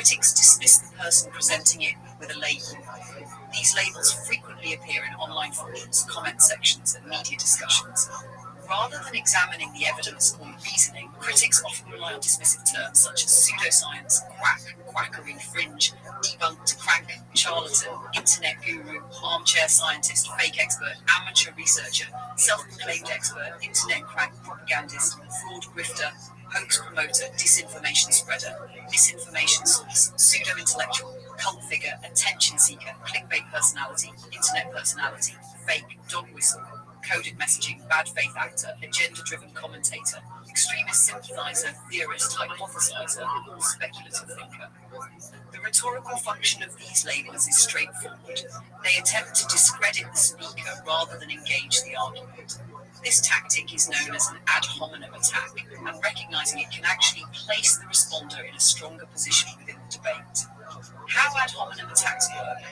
Critics dismiss the person presenting it with a label. These labels frequently appear in online forums, comment sections, and media discussions. Rather than examining the evidence or reasoning, critics often rely on dismissive terms such as pseudoscience, quack, quackery, fringe, debunked, crank, charlatan, internet guru, armchair scientist, fake expert, amateur researcher, self-proclaimed expert, internet crank, propagandist, fraud grifter, hoax promoter, disinformation spreader, misinformation source, pseudo-intellectual, cult figure, attention seeker, clickbait personality, internet personality, fake, dog whistle, coded messaging, bad faith actor, agenda-driven commentator, extremist sympathizer, theorist, hypothesizer, or speculative thinker. The rhetorical function of these labels is straightforward. They attempt to discredit the speaker rather than engage the argument. This tactic is known as an ad hominem attack, and recognizing it can actually place the responder in a stronger position within the debate. How ad hominem attacks work?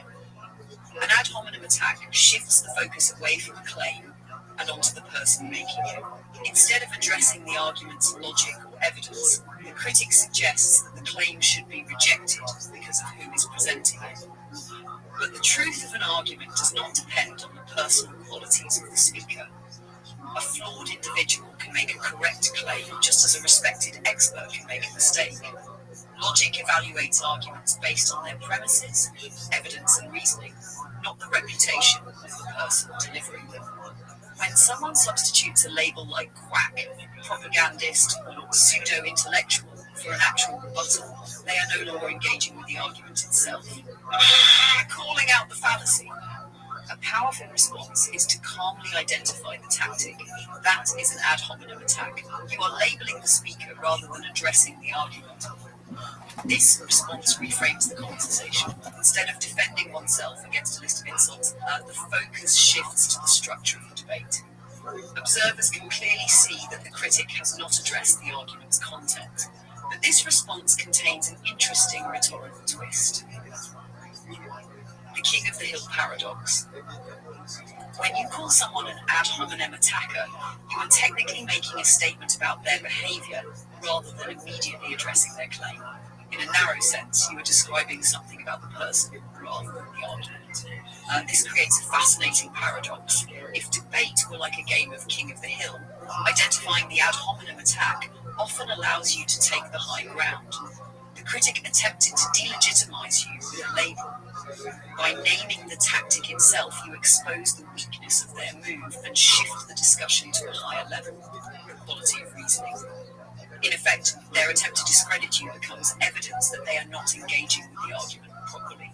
An ad hominem attack shifts the focus away from a claim and onto the person making it. Instead of addressing the argument's logic or evidence, the critic suggests that the claim should be rejected because of who is presenting it. But the truth of an argument does not depend on the personal qualities of the speaker. A flawed individual can make a correct claim just as a respected expert can make a mistake. Logic evaluates arguments based on their premises, evidence, and reasoning, not the reputation of the person delivering them. When someone substitutes a label like quack, propagandist, or pseudo-intellectual for an actual rebuttal, they are no longer engaging with the argument itself. Calling out the fallacy. A powerful response is to calmly identify the tactic. That is an ad hominem attack. You are labeling the speaker rather than addressing the argument. This response reframes the conversation. Instead of defending oneself against a list of insults, the focus shifts to the structure of the debate. Observers can clearly see that the critic has not addressed the argument's content, but this response contains an interesting rhetorical twist. The King of the Hill paradox. When you call someone an ad hominem attacker, you are technically making a statement about their behavior rather than immediately addressing their claim. In a narrow sense, you are describing something about the person rather than the argument. This creates a fascinating paradox. If debate were like a game of King of the Hill, identifying the ad hominem attack often allows you to take the high ground. The critic attempted to delegitimize you with a label. By naming the tactic itself, you expose the weakness of their move and shift the discussion to a higher level, the quality of reasoning. In effect, their attempt to discredit you becomes evidence that they are not engaging with the argument properly.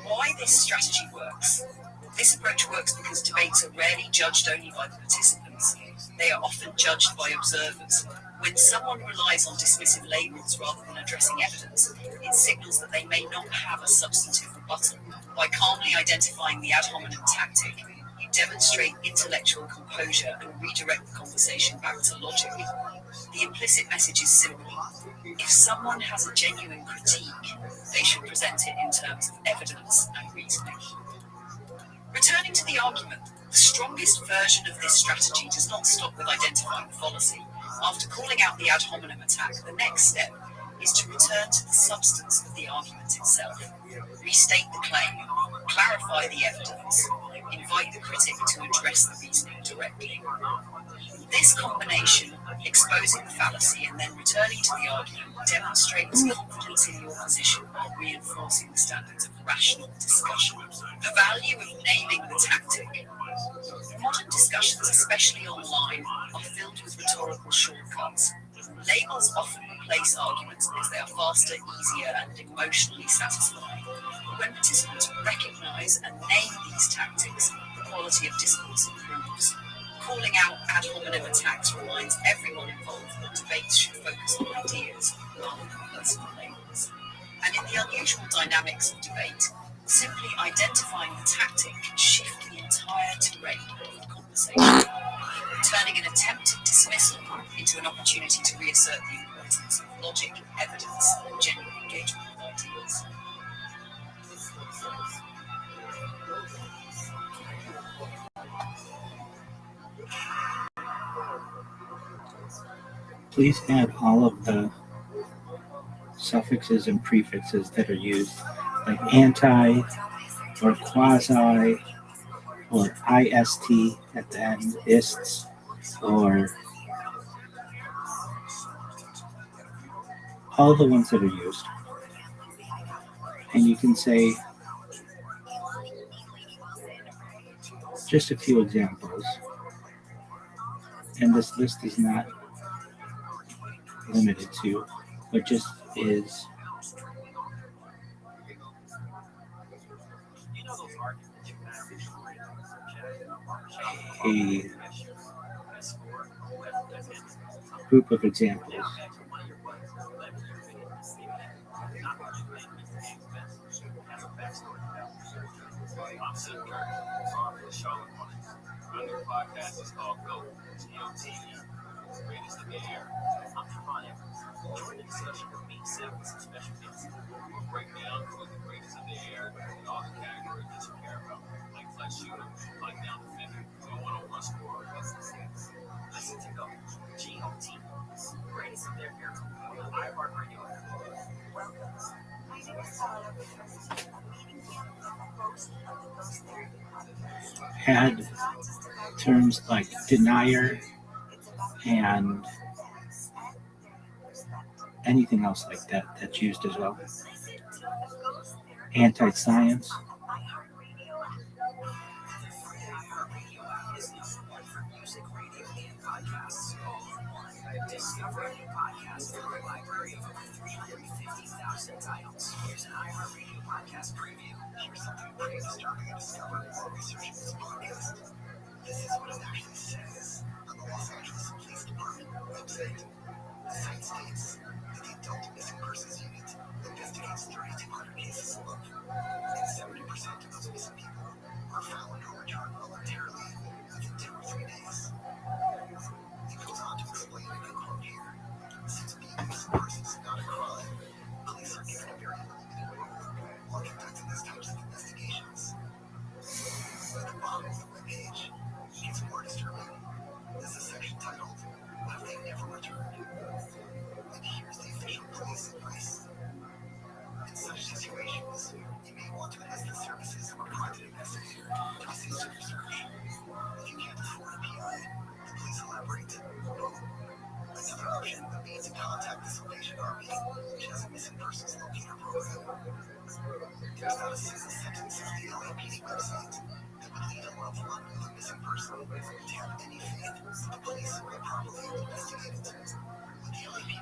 Why this strategy works? This approach works because debates are rarely judged only by the participants. They are often judged by observers. When someone relies on dismissive labels rather than addressing evidence, it signals that they may not have a substantive rebuttal. By calmly identifying the ad hominem tactic, you demonstrate intellectual composure and redirect the conversation back to logic. The implicit message is simple. If someone has a genuine critique, they should present it in terms of evidence and reasoning. Returning to the argument, the strongest version of this strategy does not stop with identifying the fallacy. After calling out the ad hominem attack, the next step is to return to the substance of the argument itself. Restate the claim, clarify the evidence, invite the critic to address the reasoning directly. This combination, exposing the fallacy and then returning to the argument, demonstrates confidence in your position while reinforcing the standards of rational discussion. The value of naming the tactic. Modern discussions, especially online, are filled with rhetorical shortcuts. Labels often replace arguments because they are faster, easier, and emotionally satisfying. When participants recognize and name these tactics, the quality of discourse improves. Calling out ad hominem attacks reminds everyone involved that debates should focus on ideas rather than personal labels. And in the unusual dynamics of debate, simply identifying the tactic can shift the entire terrain of the conversation, turning an attempted dismissal into an opportunity to reassert the importance of logic, evidence, and genuine engagement with ideas. Please add all of the suffixes and prefixes that are used, like anti or quasi or ist at the end, ists, or all the ones that are used. And you can say just a few examples. And this list is not limited to, but just is a group of examples. Add terms like denier and anything else like that that's used as well. Anti-science.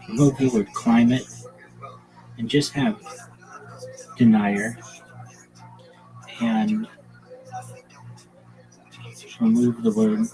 Remove the word climate and just have denier, and remove the word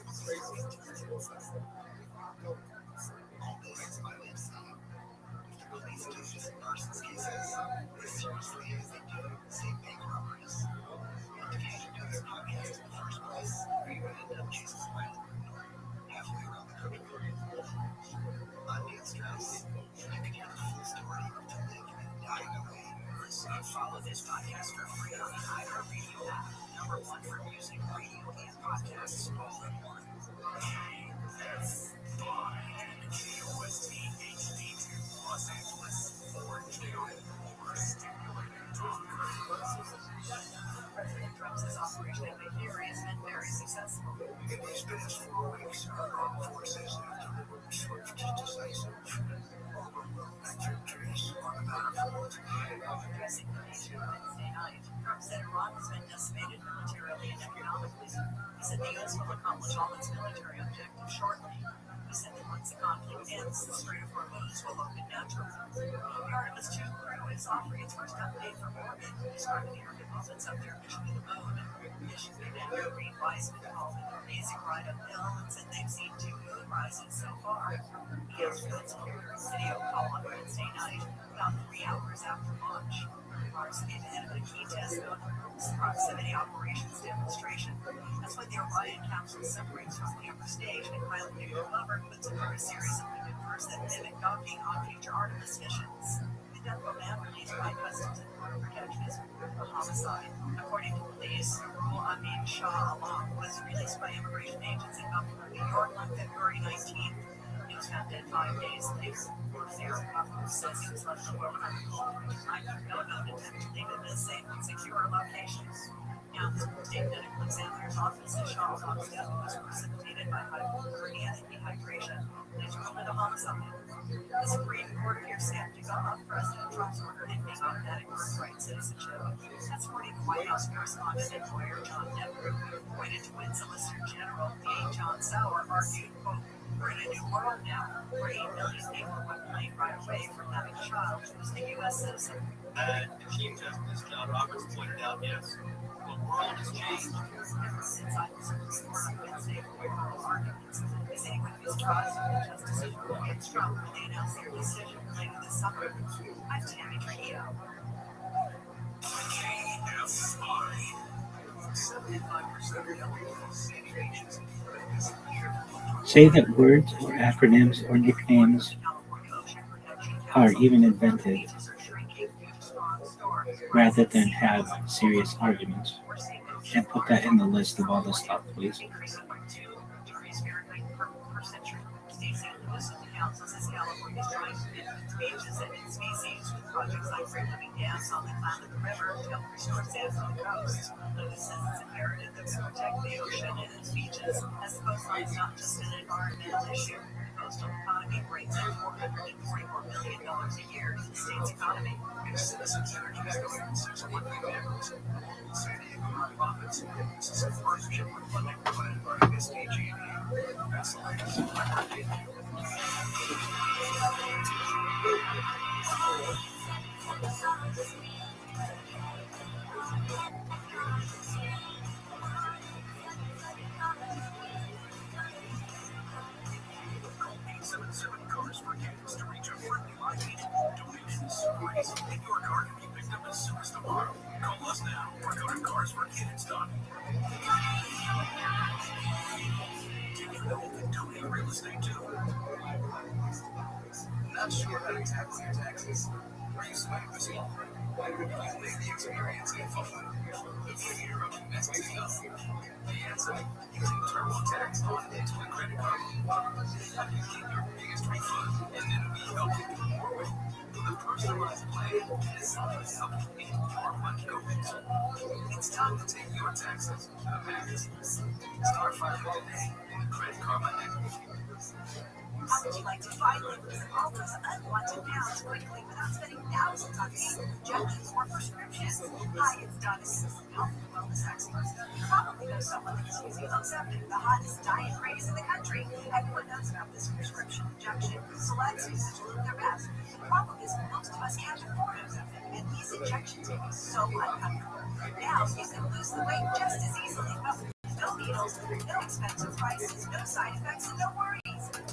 was found dead 5 days later. Sarah Crawford says he was left alone on the home. I have no known attempt to leave him in a safe and secure location. Now, the state medical examiner's office has shown Tom's death was precipitated by hypothermia and dehydration, and it's ruled it a homicide. The Supreme Court appears skeptical of President Trump's order ending automatic birthright citizenship. That's according to White House correspondent and lawyer John Depp, appointed to win Solicitor General D. John Sauer, argued, quote, "We're in a new world now, where 8 million people would claim right away for having a child who's a U.S. citizen." Chief Justice John Roberts pointed out, yes, the world has changed. Since I was in this court on Wednesday for oral arguments, his equity trial, Justices ruled against Trump when they announced their decision later this summer. I'm Tammy Trujillo. KFI. 75% Say that words or acronyms or nicknames are even invented rather than have serious arguments. And put that in the list of all the stuff, please. Projects like Living Dams on the Klamath River to help restore sand on the coast. Lewis says it's imperative that we protect the ocean and its beaches, as the coastline is not just an environmental issue. The coastal economy brings in $444 million a year to the state's economy. Citizens Energy is going to 61 vehicles. San Diego nonprofits. This is a partnership with funding provided by SDG. That's the latest. Cars for Kids to reach a friendly live feed. Donations raise. And your car can be picked up as soon as tomorrow. Call us now or go to carsforkids.com. Did you know you can donate real estate too? Not sure how to tackle your taxes? Are you sweating this long? You made the experience fun. The fear of messing up. The answer? Using TurboTax on into a credit card. Help you keep your biggest refund, and then we help you do more with. The personalized plan is helping you make your money go into. It's time to take your taxes to the max. Start filing today in the Credit Karma app. How would you like to finally lose all those unwanted pounds quickly without spending thousands on pain, injections, or prescriptions? Hi, it's Donna, health and wellness expert. You probably know someone that's using Ozempic, the hottest diet craze in the country. Everyone knows about this prescription injection. Celebs use it to look their best. The problem is most of us can't afford Ozempic, and these injections can be so uncomfortable. Now you can lose the weight just as easily. No needles, no expensive prices, no side effects, and no worries.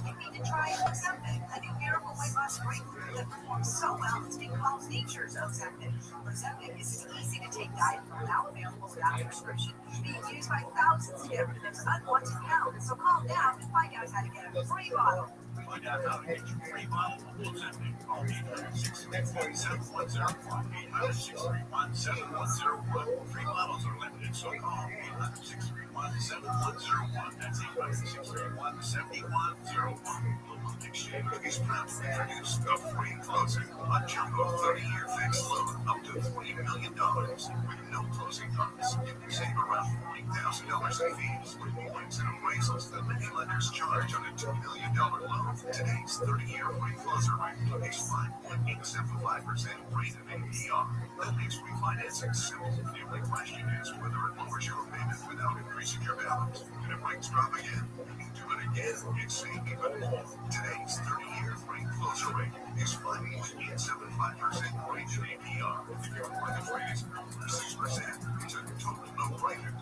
You need to try Ozempic, a new miracle weight loss breakthrough that performs so well it's being called nature's Ozempic. Ozempic is an easy-to-take diet pill now available without a prescription, being used by thousands to get rid of those unwanted pounds. So call now and find out how to get a free bottle. Find out how to get your free bottle of Ozempic. Call 800-631-7101. 800-631-7101. Free bottles are limited, so call 800-631-7101. That's 800-631-7101. Local Exchange is proud to introduce a free closing, a jumbo 30-year fixed loan up to $40 million with no closing costs. You can save around $40,000 in fees with points and appraisals that many lenders charge on a $2 million loan. Today's 30-year free closer rate is 5.875% rate of APR. That makes refinancing simple. The only question is whether it lowers your payment without increasing your balance. And if rates drop again, you can do it again and save even more. Today's 30-year free closer rate is 5.875% rate of APR. If your mortgage rate is over 6%, it's a total no-brainer.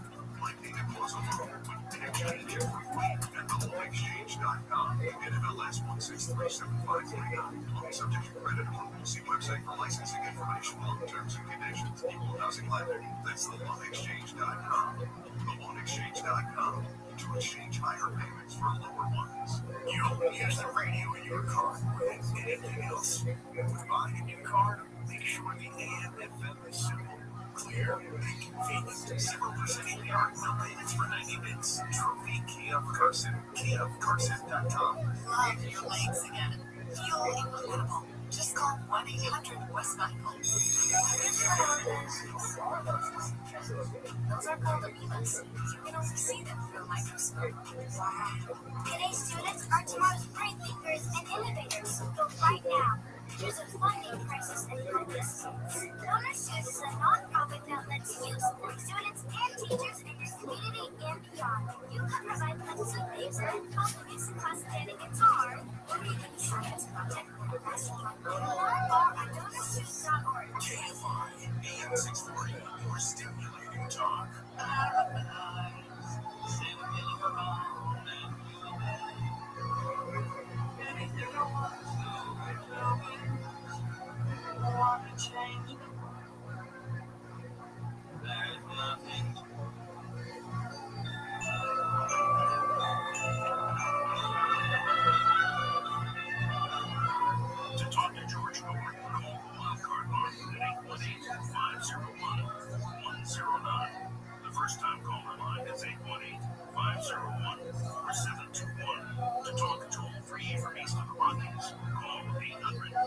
Find a close loan with exchange every week at multistream.com and MLS 1637539. Loan subject to credit approval. See website for licensing information, loan terms and conditions. Equal housing lender. That's theloanexchange.com. Theloanexchange.com to exchange higher payments for lower ones. You don't use the radio in your car more than anything else. When buying a new car, make sure the AM/FM is simple. Clear and convenient. 0% APR, no payments for 90 minutes. Trophy Kia of Carson. KiaofCarson.com. Love your legs again. Feel incredible. Just call 1-800-WEST-MICHAEL. Those are called amoebas. You can only see them through a microscope. Wow. Today's students are tomorrow's great thinkers and innovators. So right now, there's a funding crisis at Focus. DonorShoes is a nonprofit that lets you support students and teachers in your community and beyond. You can provide pencil paper, compliments of class planning guitar, or even a science project for basketball. Learn more at DonorShoes.org. KFI AM 640, your stimulating talk. To talk to George Gordon, call the wildcard line at 818-501-109. The first time caller line is 818-501-4721. To talk toll free from east of the Rockies, call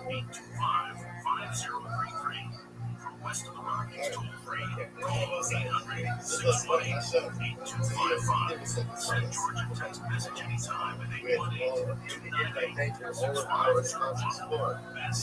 800-825-5033. From west of the Rockies, toll free, call 800-618-8255. Send George a text message anytime at 818-298-6541. That's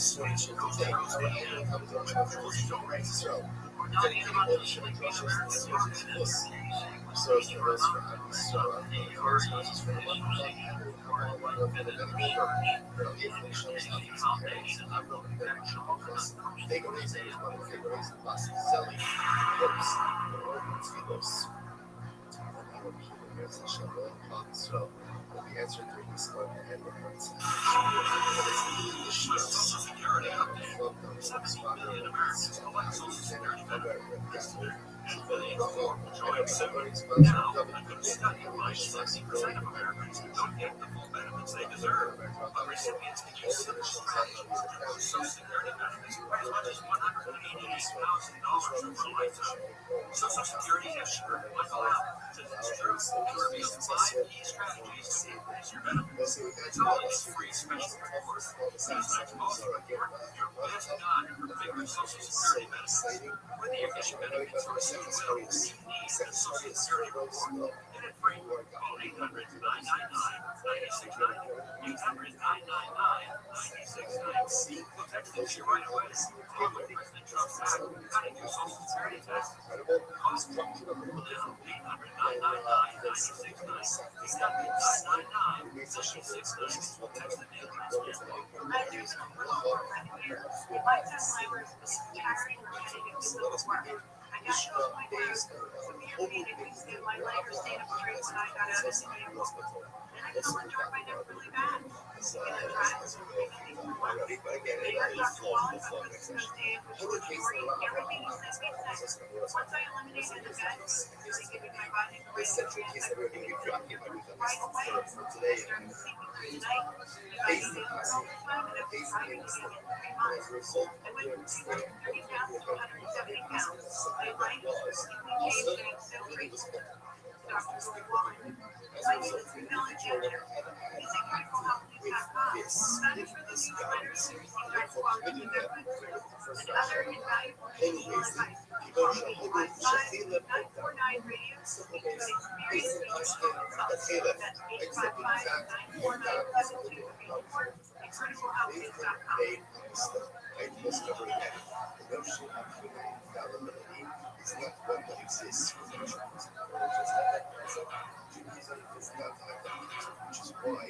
The answer to this one and the answer. don't get the full benefits they deserve. But recipients can use Social Security benefits for as much as $188,000 over a lifetime. Social Security expert Michael Allen says it's true. He reveals 5 key strategies to increase your benefits. It's always free special rewards. These next calls report your best guide for figuring Social Security benefits. Whether you're getting benefits from a single bill, you need a Social Security report. Get it free. Call 800-999-9690. 800-999-9690. We'll text it to you right away. Along with President Trump's act cutting your Social Security taxes. Cost now 800-999-9690. 800-999-9690. We'll text the name of your Lifetime labor is tiring and repetitive physical work. I got to a point where severe pain increased in my leg or state of strength when I got out of the vehicle. And I felt my joint right up really bad. Everything he says makes sense. Once I eliminated the bed, really giving my body a break. Right away, started sleeping through the night. I got to all the time, and I've been driving again in 3 months. I went from 30 pounds to 170 pounds. My life completely changed, and I'm so grateful. Dr. Rothschild. My name is Camilla Jenner. Using MicroHealth.com, founded for the newsletters to receive high-quality references and other invaluable medical advice. Call me 855-949-RADIO. You can experience the results. That's 855-949-7234 at CriticalHealthNews.com. It's not one that exists within humans. Judaism does not have that, which is why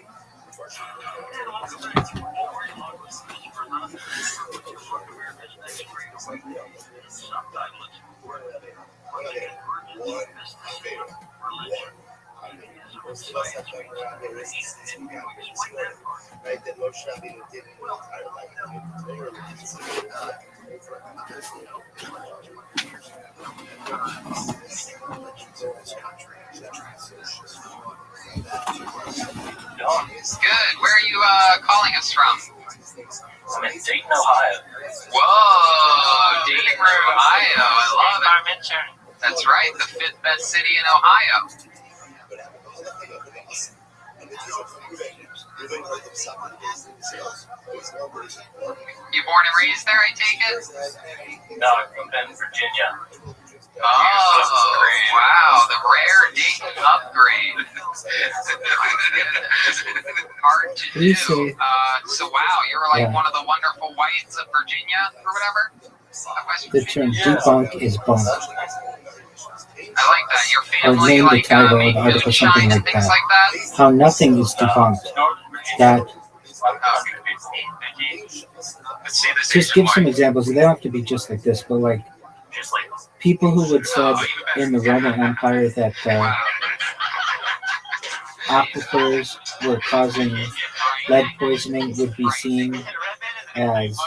most of us have done around there is right? That Moshe Rabbeinu did in his entire life. Literally, it's not Good. Where are you calling us from? I'm in Dayton, Ohio. Whoa, Dayton, Ohio. I love it. That's right, the fifth best city in Ohio. You born and raised there, I take it? No, I'm from Virginia. Oh, wow, the rare Dayton upgrade. Hard to do. So wow, you were like one of the wonderful whites of Virginia or whatever? The term debunk is bunk. I like that. Your Or family name the like title of made an article, moonshine something and like things that. like that? How nothing is debunked. That just give some examples. They don't have to be just like this, but like people who would said in the Roman Empire that aquifers were causing lead poisoning would be seen as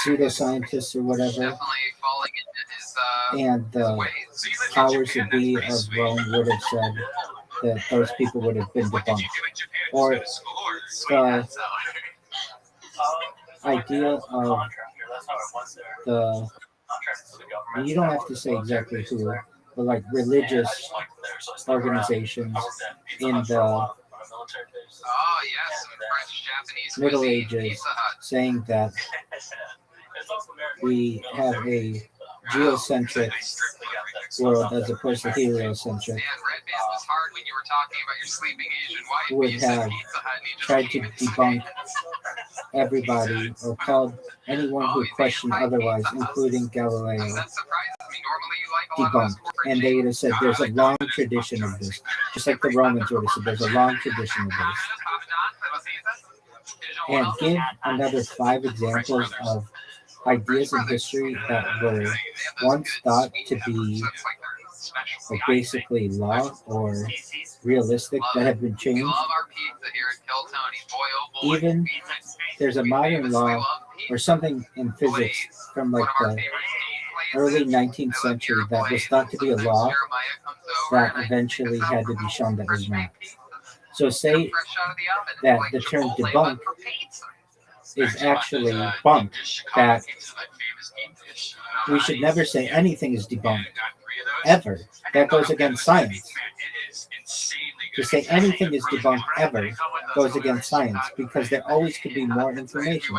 pseudoscientists or whatever, and the powers that be of Rome would have said that those people would have been debunked. Or the idea of the, you don't have to say exactly who, but like religious organizations in the Middle Ages saying that we have a geocentric world as opposed to heliocentric, would have tried to debunk everybody or called anyone who questioned otherwise, including Galileo, debunked. And they would have said there's a long tradition of this, just like the Romans would have said there's a long tradition of this. And give another 5 examples of ideas in history that were once thought to be like basically law or realistic that have been changed. Even there's a modern law or something in physics from like the early 19th century that was thought to be a law that eventually had to be shown that was not. So say that the term debunk is actually bunk, that we should never say anything is debunked, ever. That goes against science. To say anything is debunked ever goes against science, because there always could be more information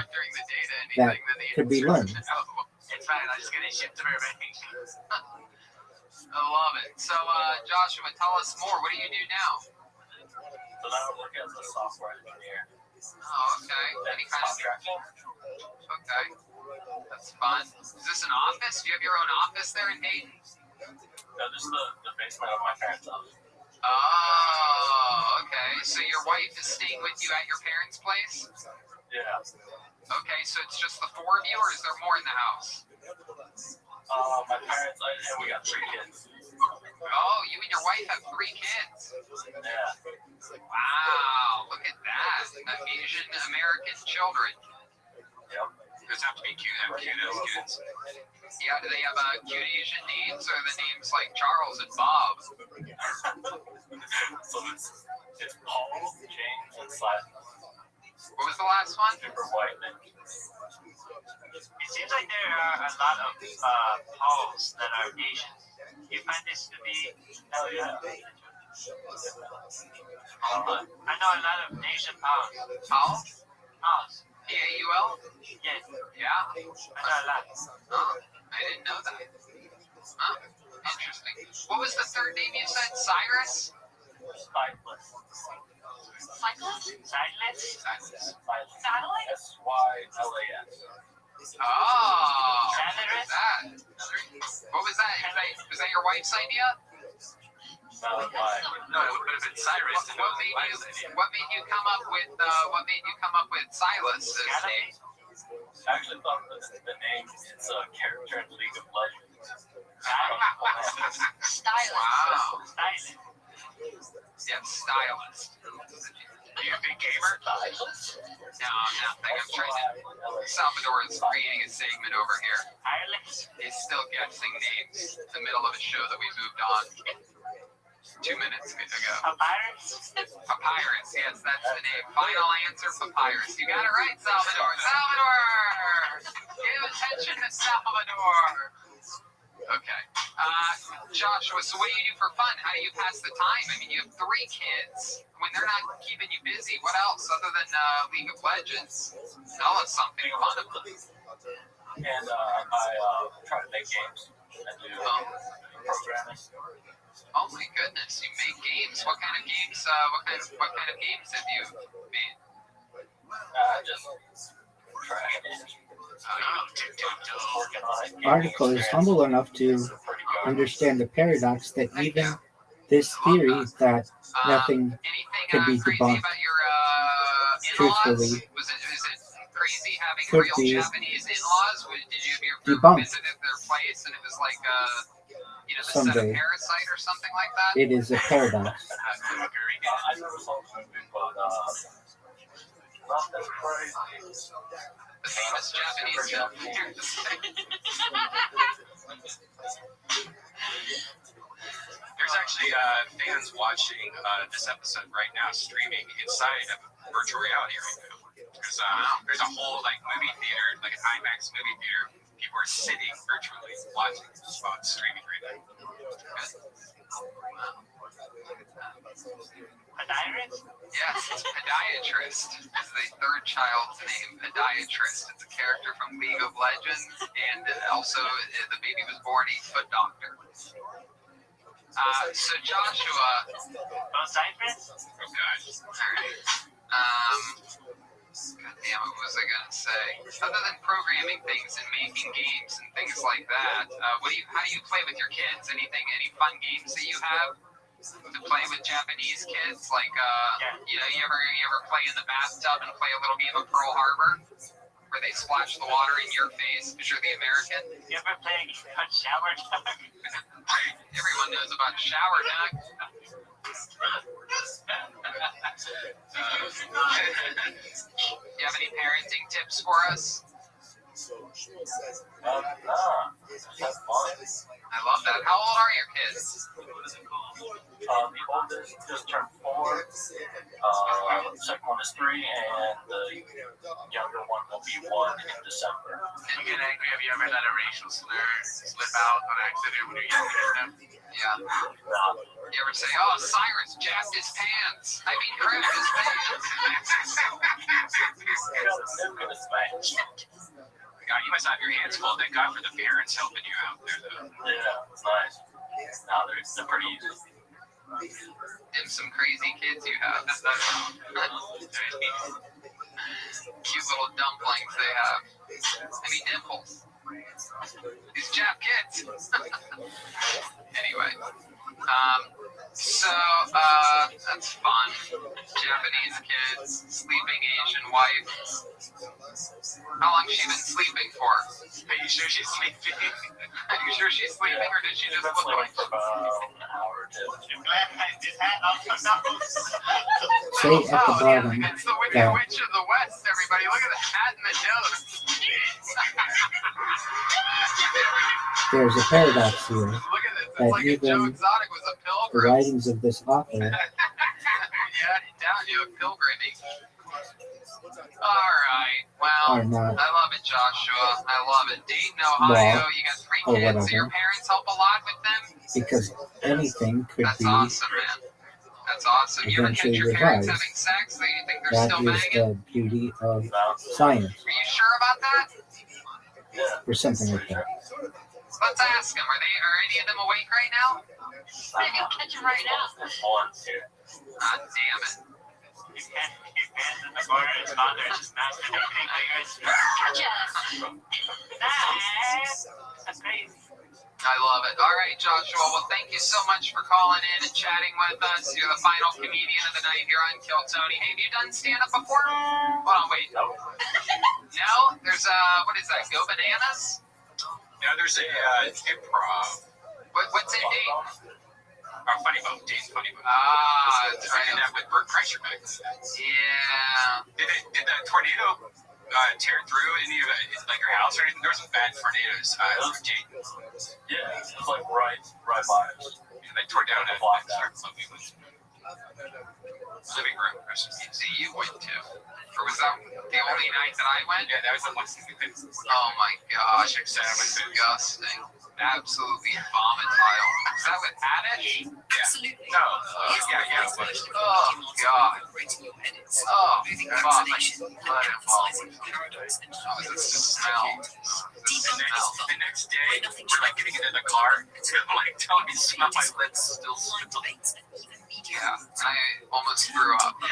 that could be learned. I love it. So, Joshua, tell us more. What do you do now? So now I work as a software engineer. Oh, okay. Any kind of contracting? Okay. That's fun. Is this an office? Do you have your own office there in Dayton? No, this is the basement of my parents' house. Oh, okay. So your wife is staying with you at your parents' place? Yeah. Okay, so it's just the 4 of you, or is there more in the house? My parents, and we got 3 kids. Oh, you and your wife have 3 kids? Yeah. Wow, look at that. Asian American children. Yep. Those have to be cute as kids. Yeah, do they have cute Asian names, or the names like Charles and Bob? So it's Paul, James, and Silas. What was the last one? Super white names. It seems like there are a lot of Pauls that are Asian. Do you find this to be? Hell yeah. I know a lot of Asian Pauls. Paul? Pauls. P-A-U-L? Yes. Yeah? I know a lot. Oh, I didn't know that. Oh, interesting. What was the third name you said? Cyrus? Silas. Silas? S-Y-L-A-S. Oh, what was that? What was that? Was that your wife's idea? No, why? No, it would have been Cyrus. What made you come up with Silas as name? I actually thought the name is a character in League of Legends. Stylist. Wow. Stylist. Yeah, stylist. Are you a big gamer? No, nothing. I'm trying to. Salvador is creating a segment over here. Ireland. He's still guessing names in the middle of a show that we moved on. 2 minutes ago. Papyrus? Papyrus, yes, that's the name. Final answer, Papyrus. You got it right, Salvador. Salvador! Give attention to Salvador. Okay. Joshua, so what do you do for fun? How do you pass the time? I mean, you have 3 kids. When they're not keeping you busy, what else other than League of Legends? Tell us something fun about it. And I try to make games. I do programming. Oh my goodness, you make games. What kind of games? What kind of games have you made? Just trash games. Article is humble enough to understand the paradox that even this theory that nothing can be debunked truthfully Was it crazy having could real be Japanese in-laws? Did you debunked visited their place and it was like the set of someday. Parasite or something like that? It is a paradox. I never saw the movie, but not that crazy. The famous Japanese film Parasite. There's actually fans watching this episode right now, streaming inside of virtual reality right now. There's a whole movie theater, like an IMAX movie theater. People are sitting virtually watching this spot streaming right now. Podiatrist? Yes, it's Podiatrist. Is the 3rd child's name. Podiatrist. It's a character from League of Legends, and also the baby was born a foot doctor. So Joshua. Both sides? Oh God. All right. God damn it, what was I gonna say? Other than programming things and making games and things like that, how do you play with your kids? Any fun games that you have to play with Japanese kids? Like, you ever play in the bathtub and play a little game of Pearl Harbor? Where they splash the water in your face because you're the American? You ever play a game called Shower Dog? Everyone knows about Shower Dog. You have any parenting tips for us? I love that. How old are your kids? The oldest just turned 4. The second one is 3, and the younger one will be 1 in December. You get angry? Have you ever let a racial slur slip out on accident when you're younger than them? Yeah. You ever say, "Oh, Cyrus jabbed his pants"? I mean, cracked his pants. God, you must have your hands full. Thank God for the parents helping you out there, though. Yeah, it's nice. No, they're pretty easy. And some crazy kids you have. Cute little dumplings they have. I mean, dimples. These Jap kids. Anyway. That's fun. Japanese kids, sleeping Asian wife. How long has she been sleeping for? Are you sure she's sleeping? Are you sure she's sleeping, or did she just look like... For about an hour or 2. I'm glad I did that also knows. Say at the bottom It's the Wicked that Witch of the West, everybody. Look at the hat and the nose. there's a paradox here Look at this. It's that like if Joe even Exotic was a the pilgrim. writings of this author Yeah, down you a pilgriming. All right. Well, are not I love it, Joshua. I love it. Dayton, Ohio. law You got 3 or kids. So your whatever, parents help a lot with them? because anything could That's be. awesome, man. That's awesome. You ever catch Eventually your parents revised. having sex? They think they're That still is banging? the beauty of science, Are you sure about that? Yeah. or something like that. Let's ask them. Are any of them awake right now? I can catch him right now. There's 1 here. Ah, damn it. His hands in the corner, his father is just masturbating. Catch us. Nice. That's crazy. I love it. All right, Joshua. Well, thank you so much for calling in and chatting with us. You're the final comedian of the night here on Kill Tony. Hey, have you done stand-up before? Hold on, wait. No? There's, what is that, Go Bananas? No, there's a improv. What's in Dayton? Funny Bone. Dayton Funny Bone. Ah, that's I did right. that with Bert Kreischer back then. Yeah. Did the tornado tear through any of like your house or anything? There was some bad tornadoes through Dayton. Yeah, it's like right by us. They tore down a strip club we went to. Living room. So you went to? Or was that the only night that I went? Yeah, that was the one. Oh my gosh, it's disgusting. Absolutely vomitile. Is that with Haddish? Absolutely. No. Here's the Yeah. revised version of Oh, Martin God. operating your edits, Oh, moving God. vaccination and Blood emphasizing involved. paradox and Oh, humility. it's the smell. Debunk is fun. The next day, Nothing we're like getting into the car. Like, tell me, smell my lips still online smell. debates and even media Yeah, reports. I almost threw up. The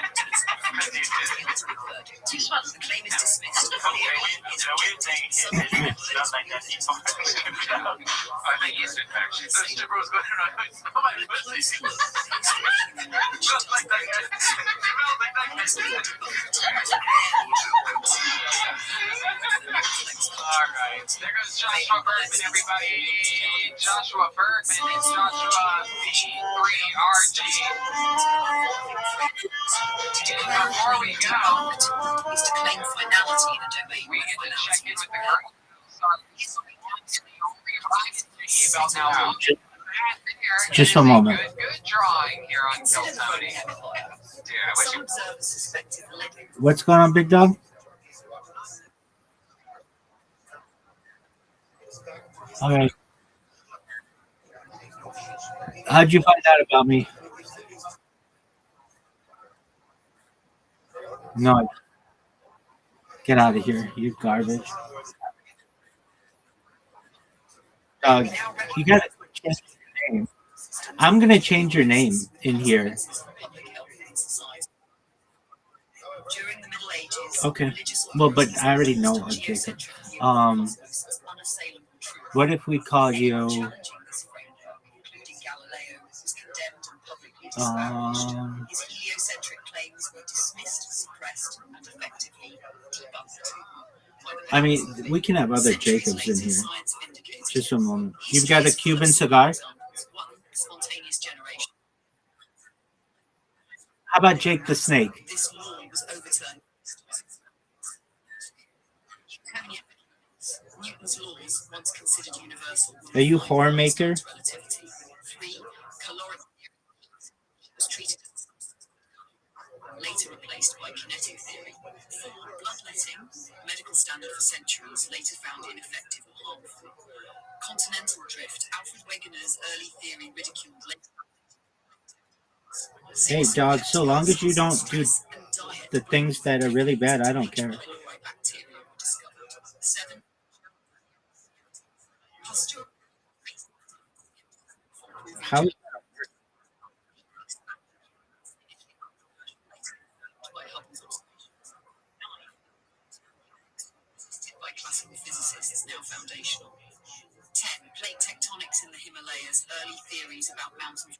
claim is dismissed. The hearing is rejected. Some It's not like that. It's not like that. I think yeast infection. The stripper was going around. I smell my pussy. close look at the history of human knowledge It smells like that guy. It smells like that guy. has been debunked. All right, there goes Joshua Bergman, everybody. Joshua Bergman, it's Joshua B3RG. Before we go, Is to claim finality in a domain. we get to check in with the girl. About now. Just a moment. Good drawing here on Kill Tony. Yeah, I wish Some you. observers suspected the lead. What's going on, Big Dog? Okay. How'd you find out about me? No. Get out of here, you garbage. Dog, you gotta change your name. I'm gonna change your name in here. During the Middle Ages, Okay. religious Well, but authorities I already know used Jacob. geocentric theories as unassailable truth. What if we call Anyone you challenging this framework, including Galileo, was condemned and publicly disparaged. His heliocentric claims were dismissed, suppressed, and effectively debunked. I mean, we can have other Jacobs in here. Just a moment. You've got a Cuban cigar? Spontaneous generation. How about Jake the Snake? This law was overturned. Newton's laws, once considered universal, Are you whore maker? relativity. 3. Caloric was treated as later replaced by kinetic theory. 4. Bloodletting, medical standard for centuries, later found ineffective or harmful. Continental drift, Alfred Wegener's early theory ridiculed later. Hey, dog, so long as you don't do the things that are really bad, I don't care. 7. How? By classical physicists, now foundational. 10. Plate tectonics in the Himalayas, early theories about mountain.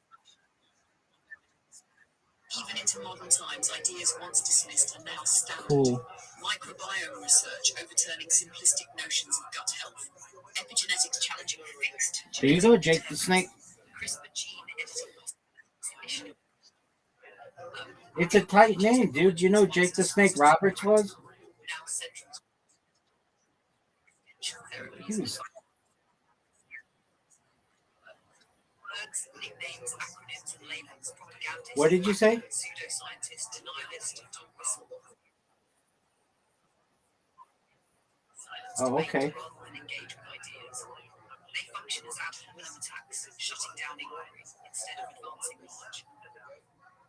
Even into modern times, ideas once dismissed are now standard. Cool. Microbiome research overturning simplistic notions of gut health. Epigenetics challenging fixed. There you go, Jake the Snake. CRISPR gene editing. It's a tight name, dude. You know Jake the Snake Roberts was? Now central. He was. Words, nicknames, acronyms, and labels. Propagandists. What did you say? Pseudoscientist, denialist, dog whistle. Oh, okay. Rather than engage with ideas. They function as ad hominem attacks, shutting down inquiry instead of advancing knowledge.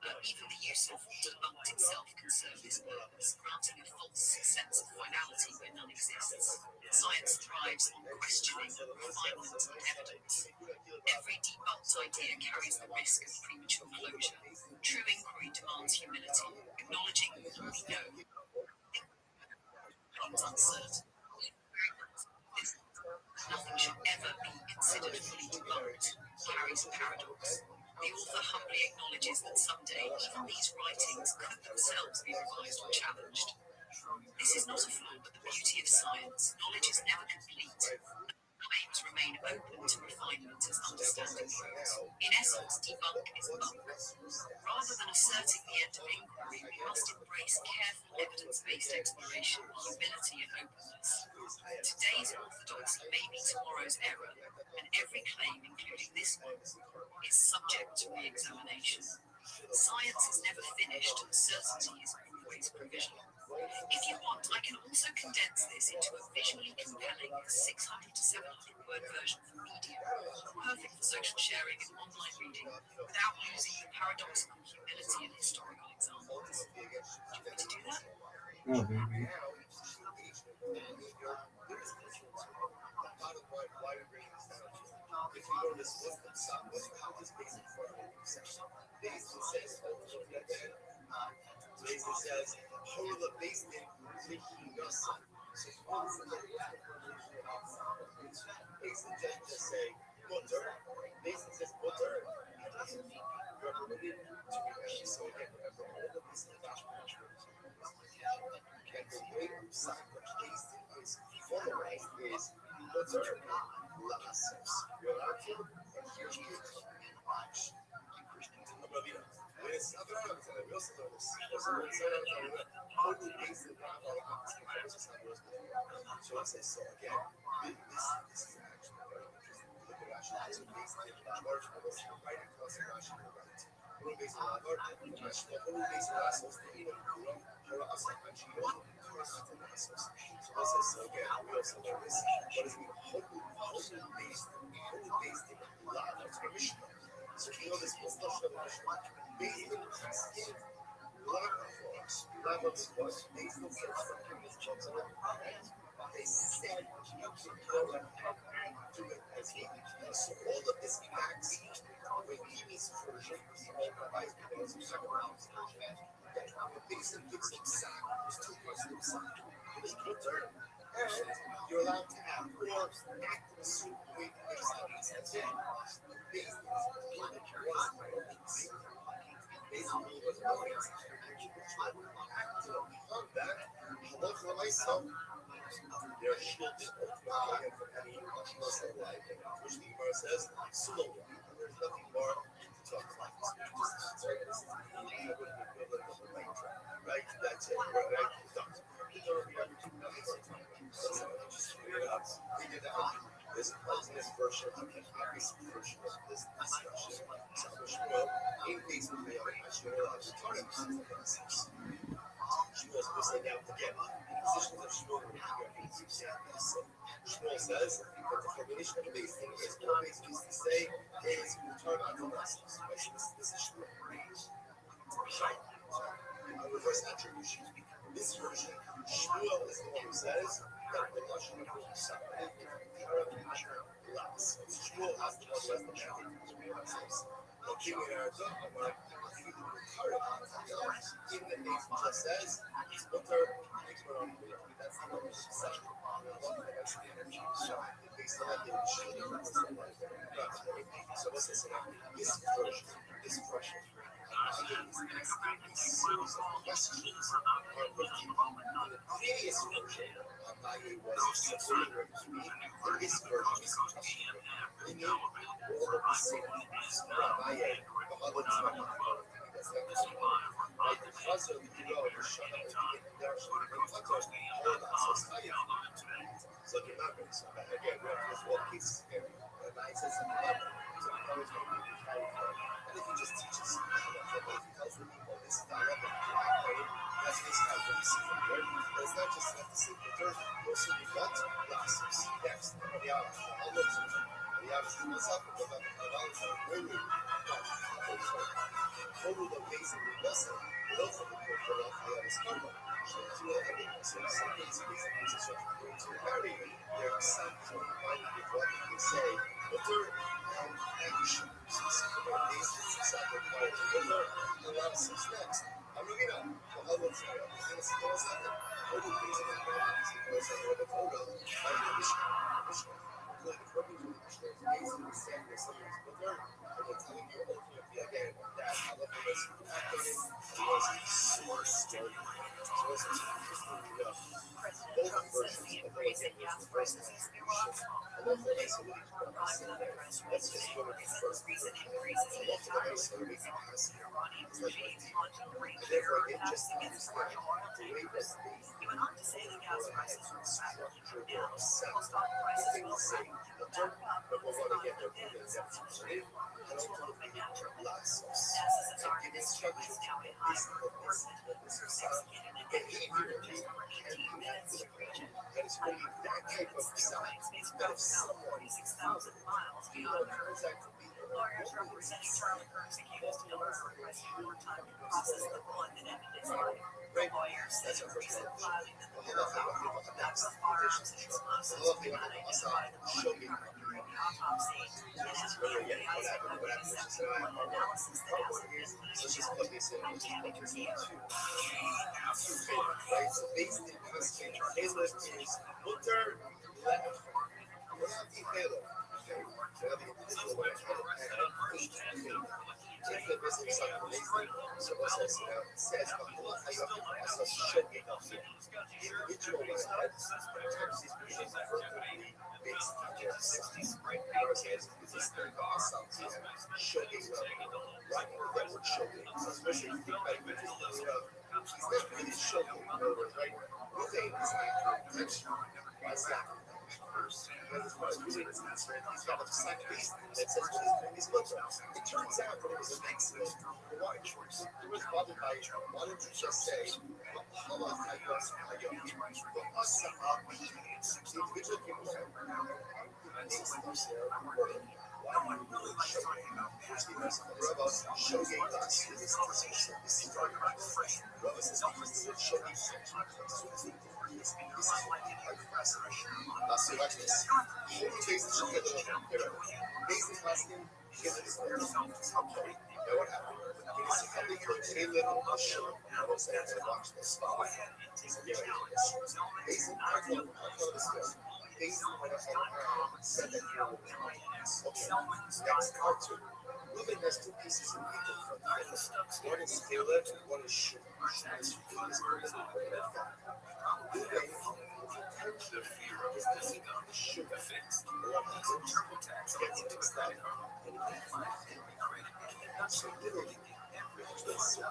Even the use of debunked itself can serve this purpose, granting a false sense of finality where none exists. Science thrives on questioning, refinement, and evidence. Every debunked idea carries the risk of premature closure. True inquiry demands humility, acknowledging what we know becomes uncertain. Nothing should ever be considered fully debunked. Carries a paradox. The author humbly acknowledges that someday even these writings could themselves be revised or challenged. This is not a flaw, but the beauty of science. Knowledge is never complete. Claims remain open to refinement as understanding grows. In essence, debunk is bunk. Rather than asserting the end of inquiry, we must embrace careful evidence-based exploration, humility and openness. Today's orthodoxy may be tomorrow's error, and every claim, including this one, is subject to re-examination. Science is never finished, and certainty is always provisional. If you want, I can also condense this into a visually compelling 600 to 700 word version for media, perfect for social sharing and online reading, without losing the paradoxical humility and historical examples. Do you want me to do that? No, baby. Why are we bringing this down? If you go to this list of stuff, what is basic for Basin says, Basin says, Hola Basin, Lihinasa. So what is the Basin doesn't just say, Mutter. Basin says, Mutter. It doesn't mean you're permitted to be actually so again, remember all of these attachments. And the way Psak Basin is following is Mutter. Lasos. You're allowed to, and here's your watch. So I say, so again, this is actually very interesting. Look at Rashi. So basically, large numbers are right across the Rashi on the right. Who based on our Rashi, who based on us, what's the name of the room? Or us, like Rashi, so I say, so again, we also know this. What does it mean? Who based in love? It's a Mishnah. So you know this was not the Mishnah. Based on the love is what? Based on they said you can go and do it as he. So all of this backs when Kimi's version, all provides because of Sakurai's version. The Basin gives him sack, there's two parts of sack. There's Mutter, and you're allowed to have or act in a certain way that makes sense. Basin basically was always acted upon that. Halacha myself. Their shield is ultimately from any muscle life, which the Gemara says, slowly. There's nothing more to talk about. Right? That's it. Right? Done. This version, obviously version of this discussion. So Shmuel, in case of the Shmuel, Shmuel is supposed to now again. The positions of Shmuel are so Shmuel says that the formulation of the base thing is all base means to say is return on the lessons. This is Shmuel. A reverse attribution. This version, Shmuel is the one who says that the Lashon of the Sabbath last. Shmuel has the one who has the Shabbat. Looking at our dog, I'm like, in the name just says, it's butter, that's the one session. That's the energy. So, based on that, they will show you what's the life. So, what's this? This version, this version. These series of questions are looking in the previous version. Abaye was supported to me. This version is in the all of the same. Abaye, the other time. Right, the puzzle you know, the shut up, the so you're not going to say that again. There's one piece here. The guy says something like that. So the always going to be carried forward. And if he just teaches if he tells the people this dilemma, that's basically how we see from here. But it's not just enough to say the third. Also, you've got glasses. Next, the I'll look to them. The Yavis is myself, and go back to the Yavis and really total amazing lesson. But also the people of the Yavis Karma. So some things basically just to marry their son to find what they say. The third action is the basis of sacrifice. The third analysis next. I'm looking at the other side. I'm going to see what's happening. All the things that are happening because I know the photo. I know the Mishnah. Like the purpose of the Mishnah is basically saying there's something to the third. And they're telling you ultimately again that Allah was acting was source. Source. President Trump says the increase in gas prices is irrational. Another press release today says recent increases in entirely the Iranian regime launching a range of protests against commercial oil tankers. He went on to say the gas prices will rapidly come down, most oil prices will rapidly come back up, but it's not within some total by natural gas. NASA's administration is now a high coordinate executed an engine for just over 18 minutes in the region. Starlink space craft now 46,000 miles beyond Earth. Lawyers representing Charlie Kirk's accused Hillary requested more time to process the bullet that ended his life. The lawyer said a recent filing that the Bureau found that the firearms and explosives were not identified the bullet during the autopsy. It has been the acceptable analysis that has been finished by Tammy Trujillo. It turns out that it was an accident. The right choice. It was bothered by why don't you just say, the individual people say, Moving has two pieces of paper from the one is Caleb and one is Sugar. The fear of his sugar fix. TurboTax gets into the stuff and so literally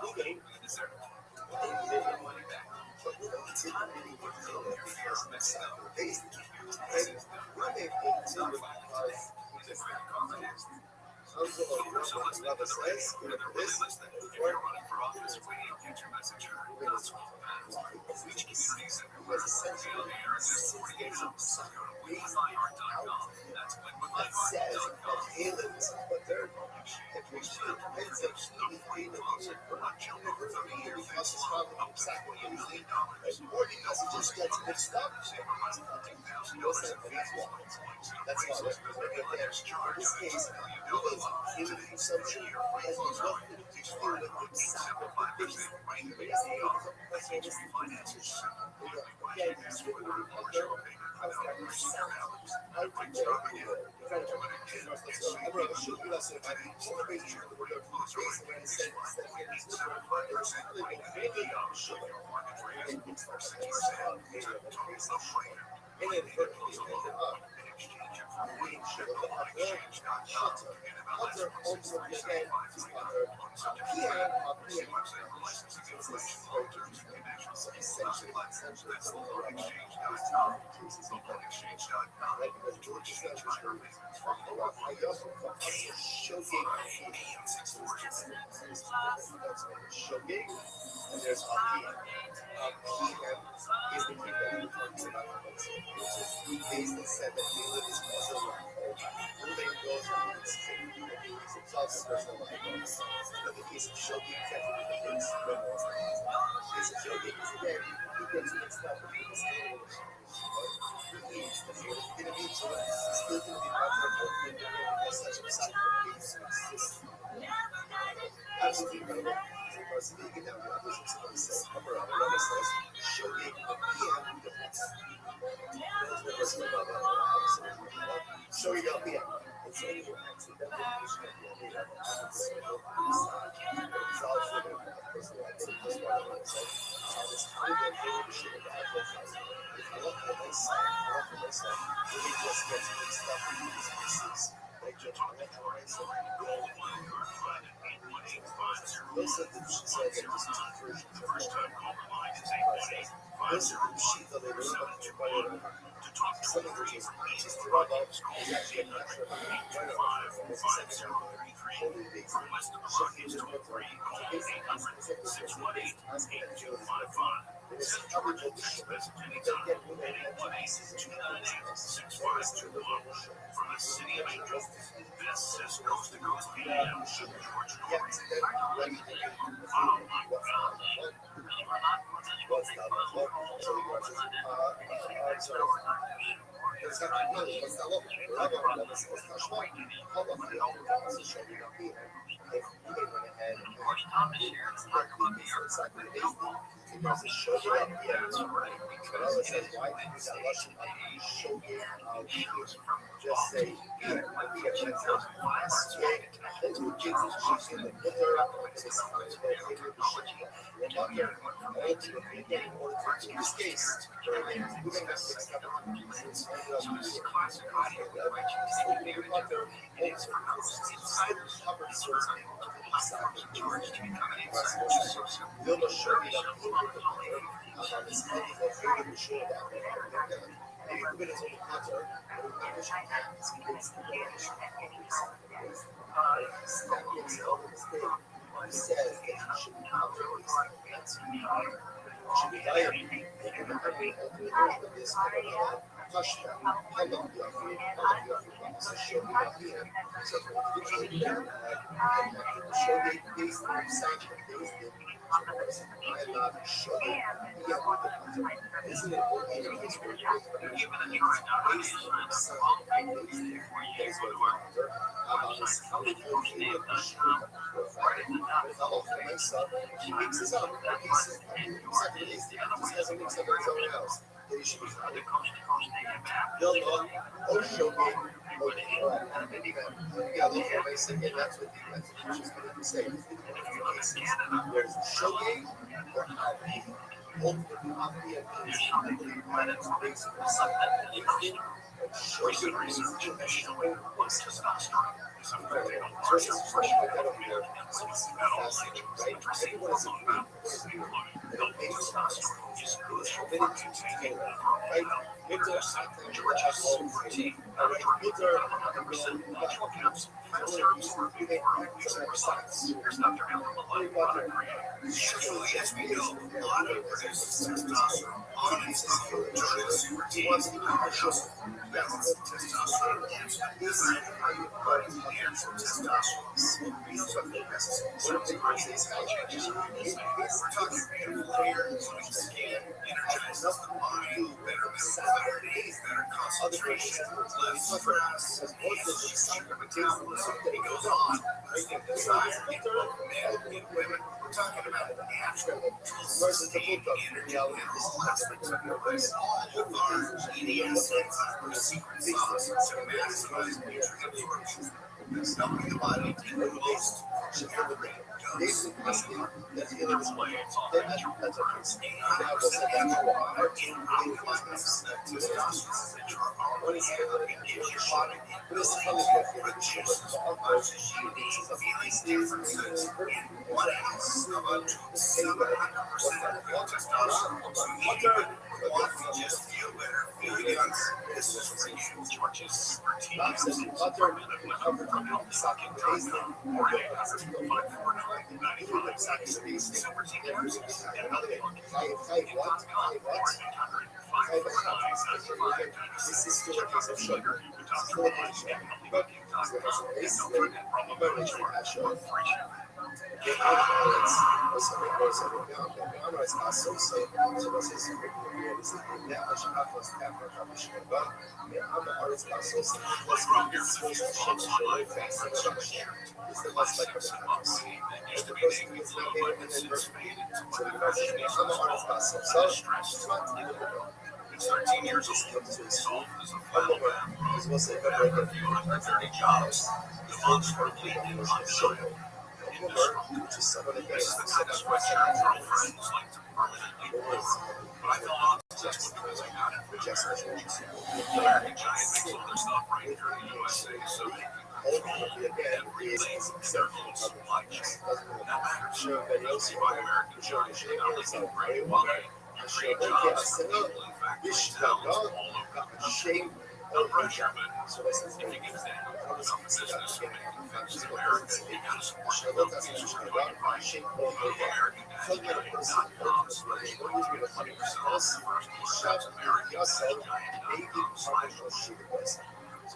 moving you deserve your money back. But we don't really because messing up and we're able to different confidence. So let's make the race with a list that if you're running for office, we need future messenger. That's all that matters. Which communities was essentially on air is 48 hours. Go to WinWithIR.com. That's WinWithIR.com. Aliens, but they're if we should, it's a key aliens for not jumping over 30 years because it's probably exactly what you need. Or because it just gets mixed up. That's not it. In this case, human consumption has nothing to do with exactly what it is. And there's a PM. PM is the key that we talked about. Days that said that he lived his personal life. Moving goes on his it's also personal life. But the case of Shogi is actually the case of the case of Shogi is again, he gets mixed up with his he needs the field. He didn't need to. He's still going to be part of the field. There's such a sacrifice. Absolutely incredible. Speaking of the others, it's going to say, Shogi, PM, the best. So you got me up. It's only your accent that you should be able to it's also the personal identity. From the city of angels, this is Coast to Coast PM. Just say, in this case, permanently. But I felt obsessed because I got it. American Giant makes all their stuff right here in the USA, so they can control everything in their full supply chain. That matters. If you buy American Giant, they not only do great quality, you create jobs for people in factories, towns, all over the country. No pressure, but if you get down about the business of making things in America, you gotta support the companies who are doing it right. Go to AmericanGiant.com/100% off your first order. That's AmericanGiant.com/100%.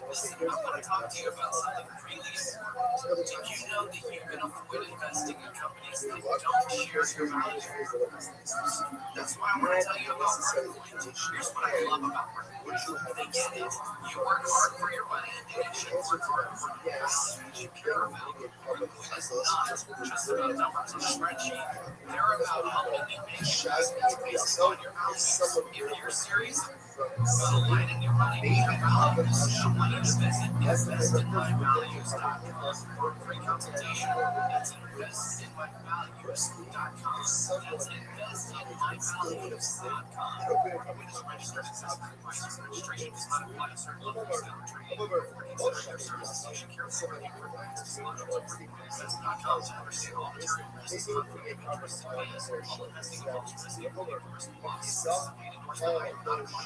Listen, I want to talk to you about something really important. Did you know that you can avoid investing in companies that don't share your values? That's why I want to tell you about Restream. Here's what I love about Restream. They get it. You work hard for your money, and they should work hard for your values. You care about Restream is not just about numbers on a spreadsheet. They're about helping you make investments based on your values. If you're serious about aligning your money with your values, you want to visit investinmyvalues.com for a free consultation. That's investinmyvalues.com. That's investinmyvalues.com. We just registered to South Carolina registration does not apply to certain levels of training. Consider their solicitation carefully. Investinmyvalues.com to understand all material risks, conflict of interest, and bias. All investing involves risk and personal loss. Paid endorsed by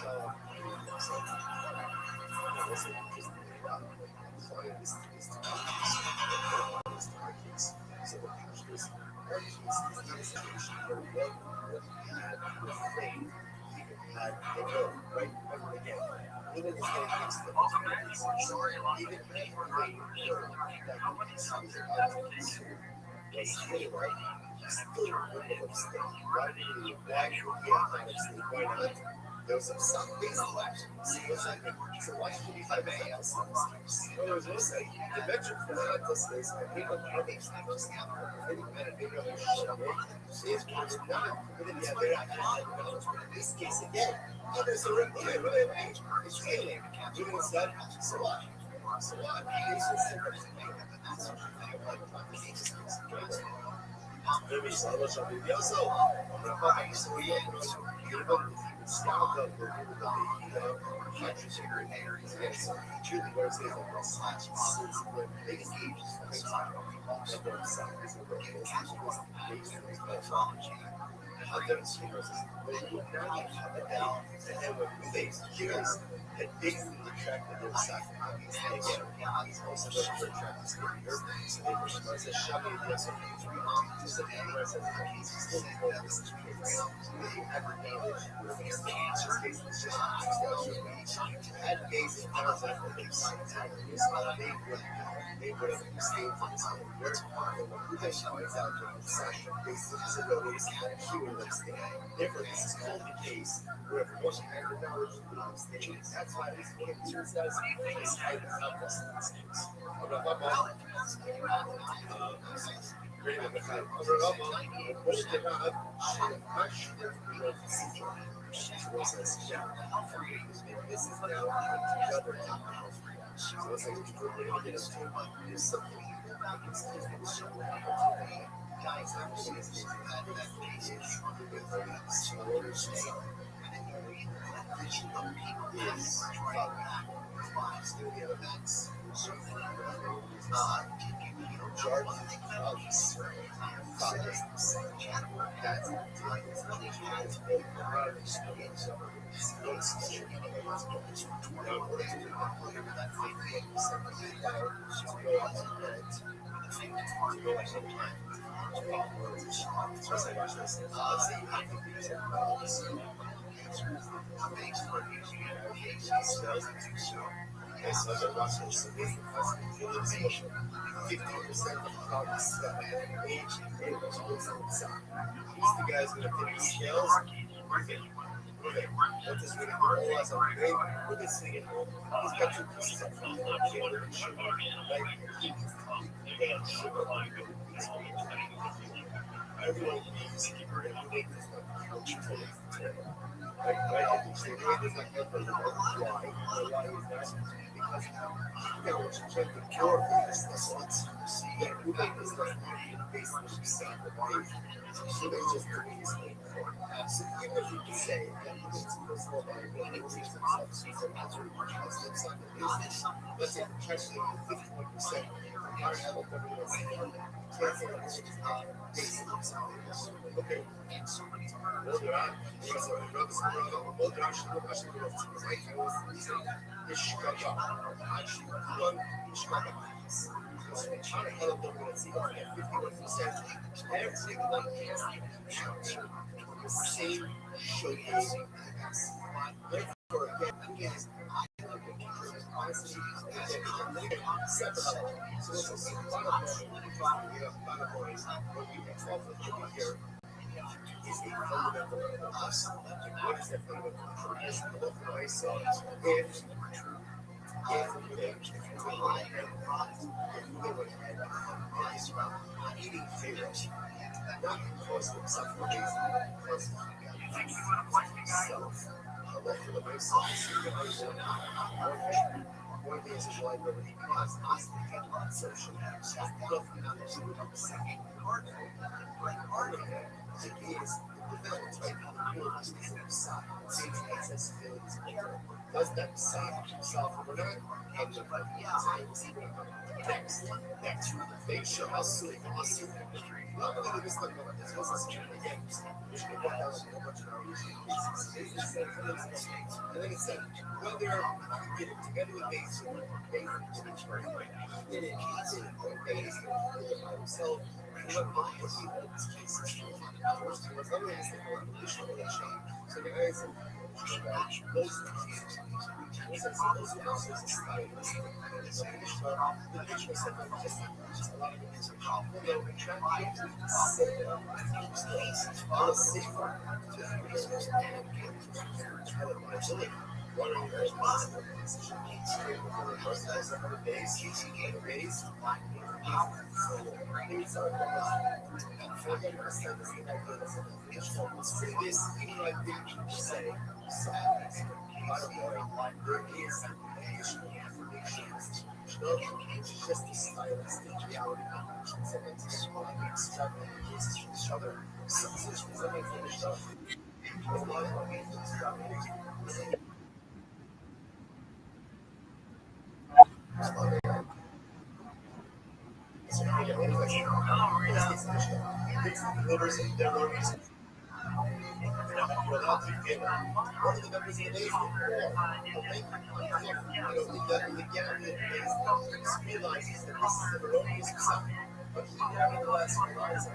There was some based election. So why should we fight else? The metric for that is people are being just any benefit of the show is not within the other. In this case again, there's a right. It's really doing that. So what? It's just Therefore, this is called the case where if $100 that's why this insurance does is kind of help us in this case. This is now another topic. So it's like there's something guys actually is everyone needs to keep her in the Right? So the way there's like effort, why? Why is that? Because check the cure for this once. Yeah, who made this like based on the so they just release so even if you can say that you need to go slow by let's say the question is 51%. How to have a okay. Well, there are. Same showcase. Therefore, again, honestly, so this is a lot of boys. What we can talk about here is a fundamental of us. What is that fundamental? If eating favorites, not because of something because self. I love for the myself. One of the reasons why nobody has social part of it is the type of side. Access feelings. Does that side himself or not? Next. Make sure how soon awesome. Not only this like this was again. And then it said whether you get it together with base or did it base by himself. So the guys just the stylistic reality. One of the members of the Navy, realizes that this is an erroneous assumption, but he nevertheless relies on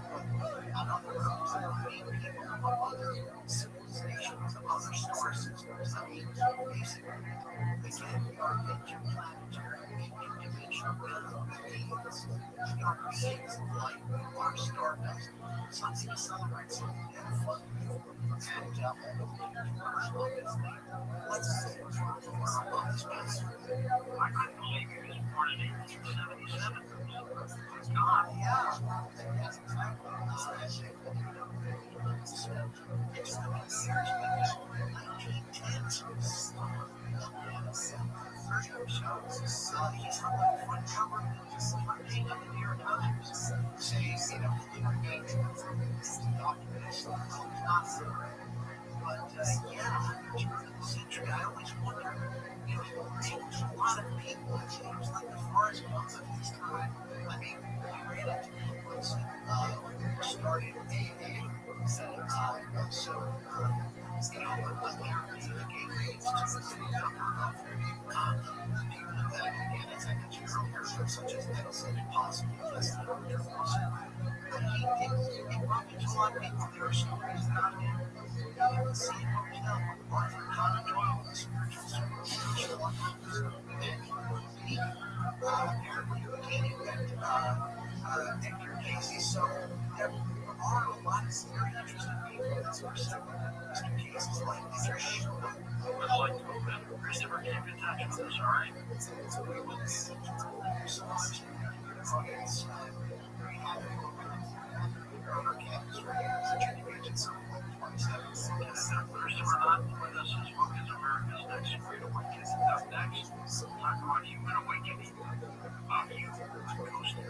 Another comes in meet people of other civilizations, of other star systems. I mean, basically, again, we are interplanetary, interdimensional beings. We are beings of light. Our star does something to celebrate, something to have fun with. And obviously, let's say we're trying to learn about space. I couldn't believe he was born in 1877. God, yeah. That's exactly what I said. It's the years ago, 1910s. He's on the front cover of the New York Times saying, you know, documents not there. But yeah, in the turn of the century, I always wondered, you know, there was a lot of people, it seems like the forest ones at this time. I mean, we ran into people that started AA. So, you know, apparently the gateways to the number of people that, again, as I mentioned earlier, such as Edison and possibly Tesla or their but he brought me to a lot of people. There are stories about him. You can see in Hotel Arthur Conan Doyle, the spiritual Sherlock Holmes, and he apparently became Edgar Casey. So there are a lot of very interesting people that are several Mr. Casey's like these are sure. I would like to hope that Christopher keep in touch with us, all right? So we will be so much. It's very happy our campus right here is a training agency. Christopher not with us. His book is America's Next Great Awakening. Up next, talk about human awakening. You, Coast to Coast.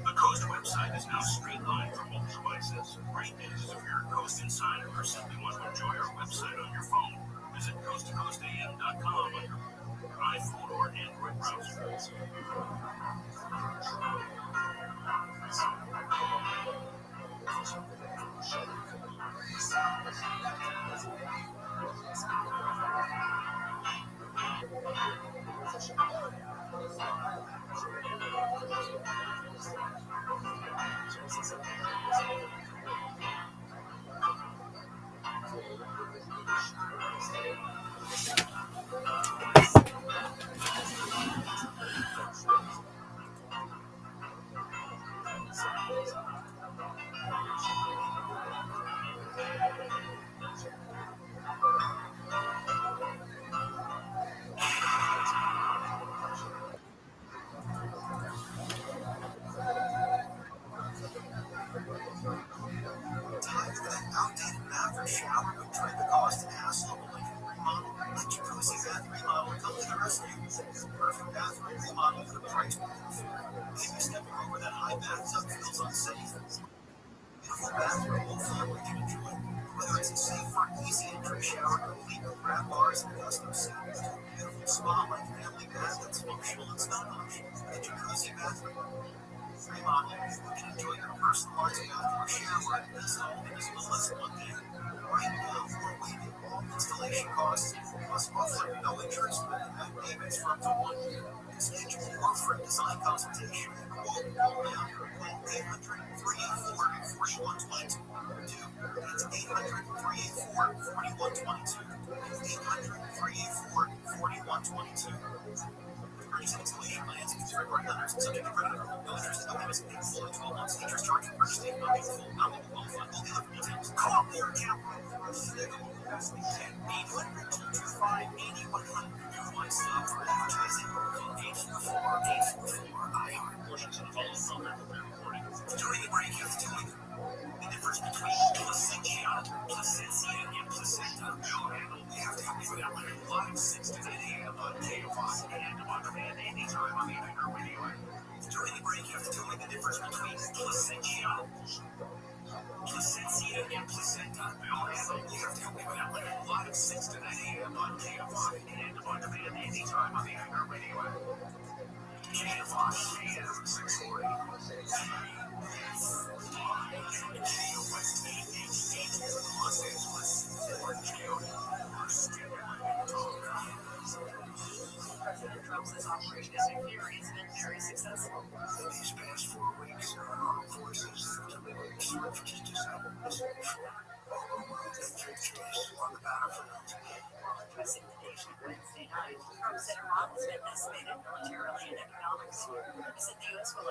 The Coast website is now streamlined for mobile devices. Great news if you're a Coast insider or simply want to enjoy our website on your phone. Visit coasttocoastam.com on your iPhone or Android browser. Time for that outdated bathroom shower would trade the cost and hassle of a remodel. The jacuzzi bath remodel comes to the rescue. Perfect bathroom remodel for the price point. Maybe stepping over that high bathtub feels unsafe. Beautiful bathroom whole family can enjoy. Whether it's a safe or easy entry shower complete with grab bars and custom settings to a beautiful spa-like family bath that's functional and stylish. The jacuzzi bathroom remodel, you can enjoy your personalized bathroom shower installed in as little as 1 day. Right now, we're waiving all installation costs, plus offering no interest and no payments for up to 1 year. Schedule your free design consultation. Quote now. Call 800-384-4122. That's 800-384-4122. 800-384-4122. Purchase installation plans and third-party lenders subject to credit. No interest, no payments, full in 12 months. Interest charge for purchase date not full, not legal qualified. All the other details. Call your capital for a schedule. 800-225-8100. One stop for advertising. Call 844-844-IHEART. Portions of the following program will be recorded. During the break, you have to tell me the difference between placentia, and placenta. You have to help me with that one. Live 6 to 9 a.m. on KFI and on demand anytime on the Anchor Radio app. During the break, you have to tell me the difference between placentia and placenta. You have to help me with that one. Live 6 to 9 a.m. on KFI and on demand anytime on the Anchor Radio app. KFI AM 640. Los Angeles, Orange County, President Trump says Operation Secure has been very successful. These past 4 weeks, our armed forces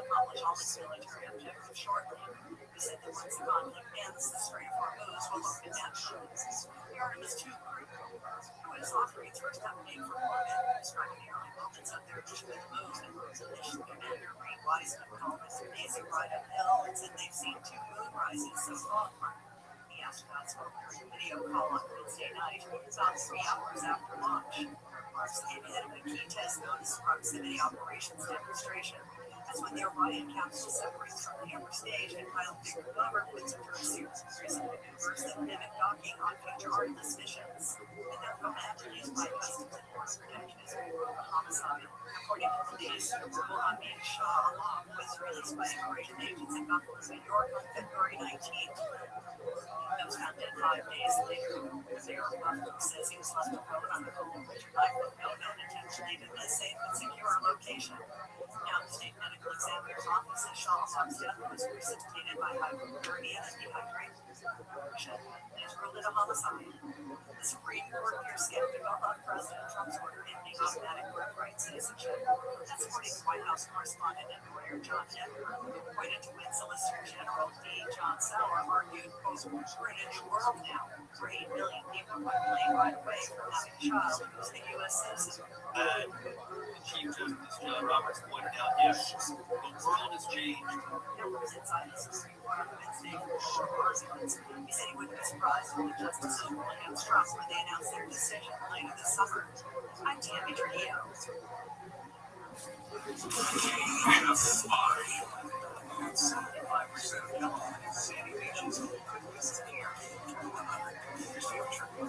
accomplish all its military objectives shortly. He said that once the conflict ends, the Strait of Hormuz will open naturally. The Artemis II crew, who is offering its first update for orbit, describing the early moments of their mission to the moon. Mission Commander Reed Wiseman called this amazing ride uphill and said they've seen 2 moon rises so far. The astronauts spoke during a video call on Wednesday night, about 3 hours after launch. Mars came ahead of a key test known as Proximity Operations Demonstration. That's when the Orion capsule separates from the upper stage and pilot Victor Glover puts a through a series of maneuvers that mimic docking on future Artemis missions. And their command released by Customs and Border Protection is a homicide. According to police, Mohammed Shah Alam was released by immigration agents in Buffalo, New York on February 19th. He was found dead 5 days later. The mayor of Buffalo says he was left alone on the home of Richard Knight with no known intention to leave him in a safe and secure location. Now, the state medical examiner's office says Shah Alam's death was precipitated by hypothermia and dehydration and is ruled a homicide. The Supreme Court appears skeptical about President Trump's order ending automatic birthright citizenship. That's according to White House correspondent and lawyer John Denver, who pointed to when Solicitor General D. John Sauer argued, quote, we're in a new world now, where 8 million people would claim right away from having a child who's a U.S. citizen. Chief Justice John Roberts pointed out, yes, the world has changed. Denver was inside the Supreme Court on Wednesday for arguments. He said he wouldn't be surprised when the justices ruled against Trump when they announced their decision later this summer. I'm Tammy Trujillo. 75% of California's sandy beaches could disappear. Here's future. A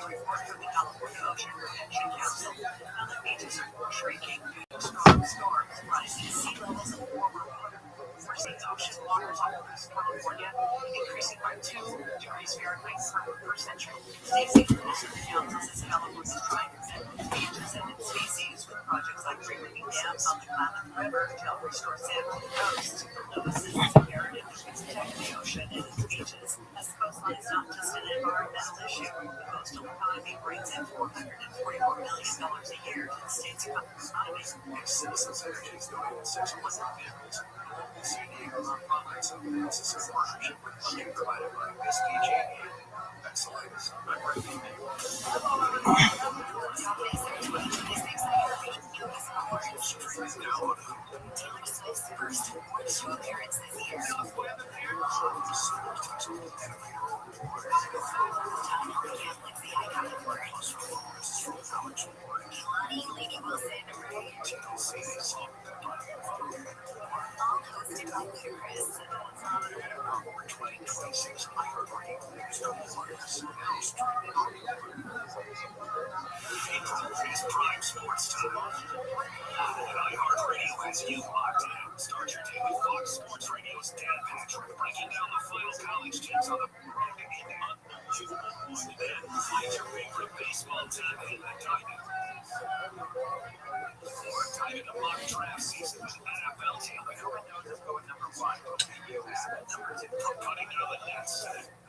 report from the California Ocean Protection Council found that beaches are shrinking due to strong storms, rising sea levels, and warmer water. We're seeing ocean waters all across California increasing by 2 degrees Fahrenheit per century. Stacey Wilson Council says California is trying to protect beaches and its species with projects like removing dams on the Klamath River to help restore sand on the coast. Lewis says it's imperative to protect the ocean and its beaches, as the coastline is not just an environmental issue. The coastal economy brings in $444 million a year to the state's economy. Citizens Energy is donating 6 electric vehicles. San Diego nonprofits have been necessary partnership with funding provided by SDG. Excellent. I'm Rabbi Restream is now on Taylor Swift's first show appearance this year. Lady Wilson, all hosted by Ludacris. It's Prime Sports Time. iHeartRadio has you locked in. Start your day with Fox Sports Radio's Dan Patrick breaking down the final college teams on the road to Indiana. Then find your favorite baseball team in the diamond. Or dive into mock draft season with NFL team. Is going number 1. Number 2. Cutting to the Nets.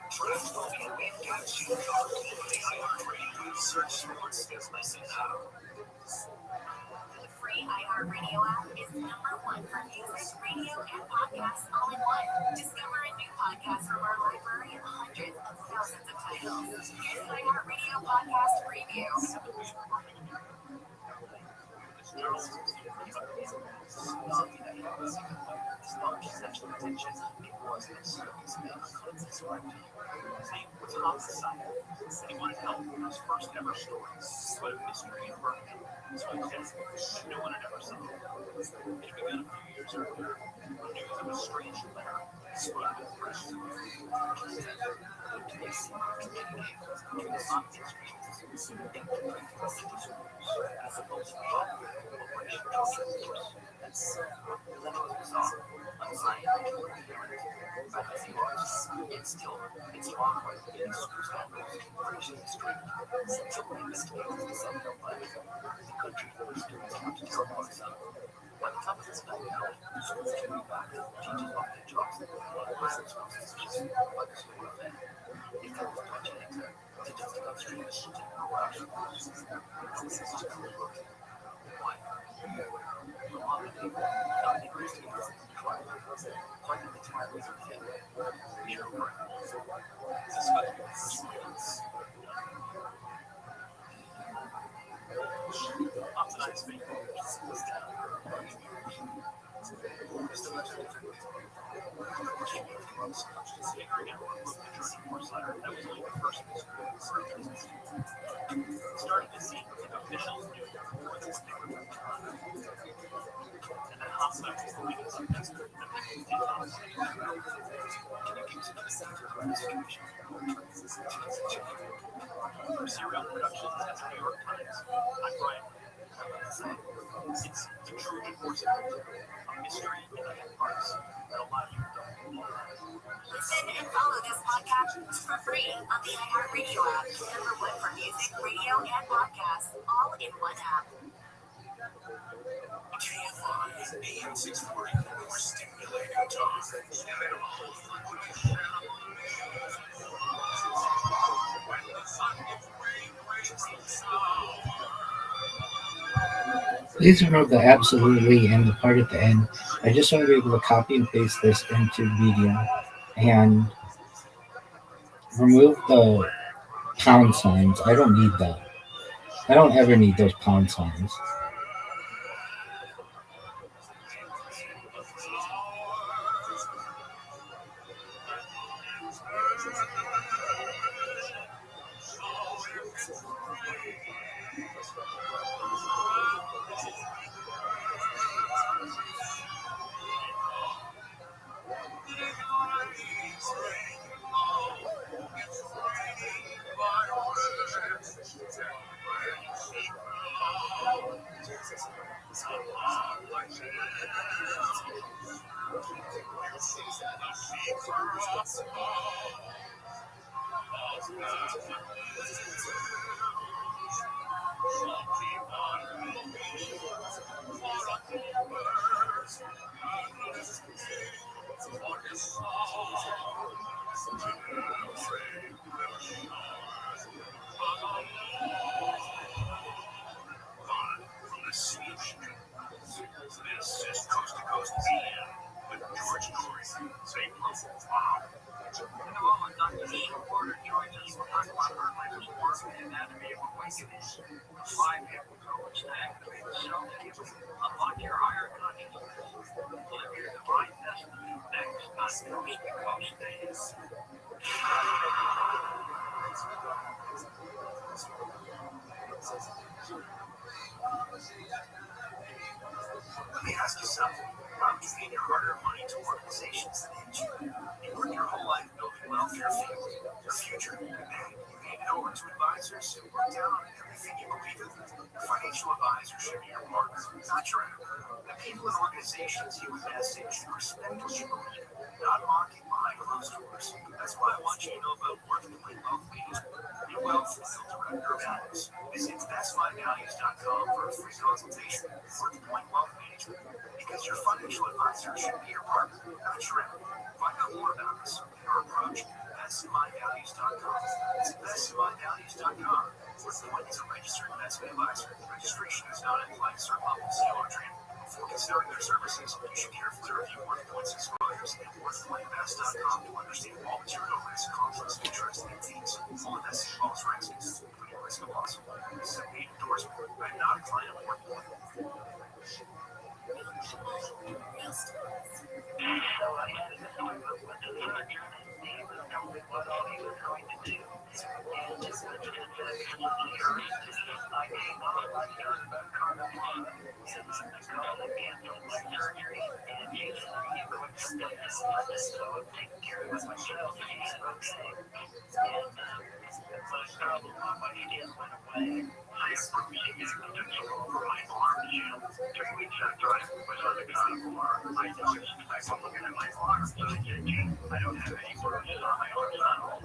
Draft movie, we've got you covered. The iHeartRadio app. Search sports and listen now. The free iHeartRadio app is number 1 for music, radio, and podcasts all in one. Discover a new podcast from our library of hundreds of thousands of titles. Here's an iHeartRadio podcast preview. He wanted help with his first ever story, but a mystery and murder. So he said, no one had ever seen it. It began a few years earlier when news of a strange letter spread with precious information. As opposed to Operation That's bizarre, unscientific, but as he was, it's wrong with the Operation Restream. Central investigators decided to let the country was doing something terrible to them. By the time this found out, schools came back, teachers lost their jobs, pilots lost their jobs, like the school event. It comes to a change to just go through this shit and rush. This is just why? The mom and people, not the Christians, Starting to see officials do more than what they were doing. And then hospitals are doing something that people did not say. Can you give us an example of this situation? From serial productions at the New York Times, I'm Brian. It's the Trojan horse effect, a mystery in the parts that a lot of you don't know. Listen and follow this podcast for free on the iHeartRadio app. #1 for music, radio, and podcasts, all in one app. KFI AM 640, more stimulating talk. When the sun gives rain, rains the sound. Please remove the absolutely and the part at the end. I just want to be able to copy and paste this into Medium and remove the pound signs. I don't need that. I don't ever need those pound signs. This is Coast to Coast PM with George Norrie. Say wow. Hello, I'm Dr. Sean Porter joining us to talk about our latest work in anatomy of awakening. 5 approach to activate self-healing. Unlock your higher consciousness. Live your divine destiny next on Coast to Coast Days. Let me ask you something. Why would you feed your hard-earned money to organizations that hate you? You work your whole life building wealth for your family, your future, and you hand it over to advisors who work down on everything you believe in. Your financial advisor should be your partner, not your enemy. The people and organizations you invest in should respect what you believe in, not mock it behind closed doors. That's why I want you to know about Working Point Wealth Management. Your wealth is built around your values. Visit investmyvalues.com for a free consultation. Working Point Wealth Management. Because your financial advisor should be your partner, not your enemy. Find out more about us and our approach at investmyvalues.com. It's investmyvalues.com. Working Point is a registered investment advisor. Registration is not in place or public CLO training. Before considering their services, you should carefully review Working Point's disclosures at worthpointinvest.com to understand all material risk, conflicts of interest, and fees. All investing involves risks, including risk of loss. This is a paid endorsement. I'm not a client of Working Point. I don't have any bruises on my arms at all.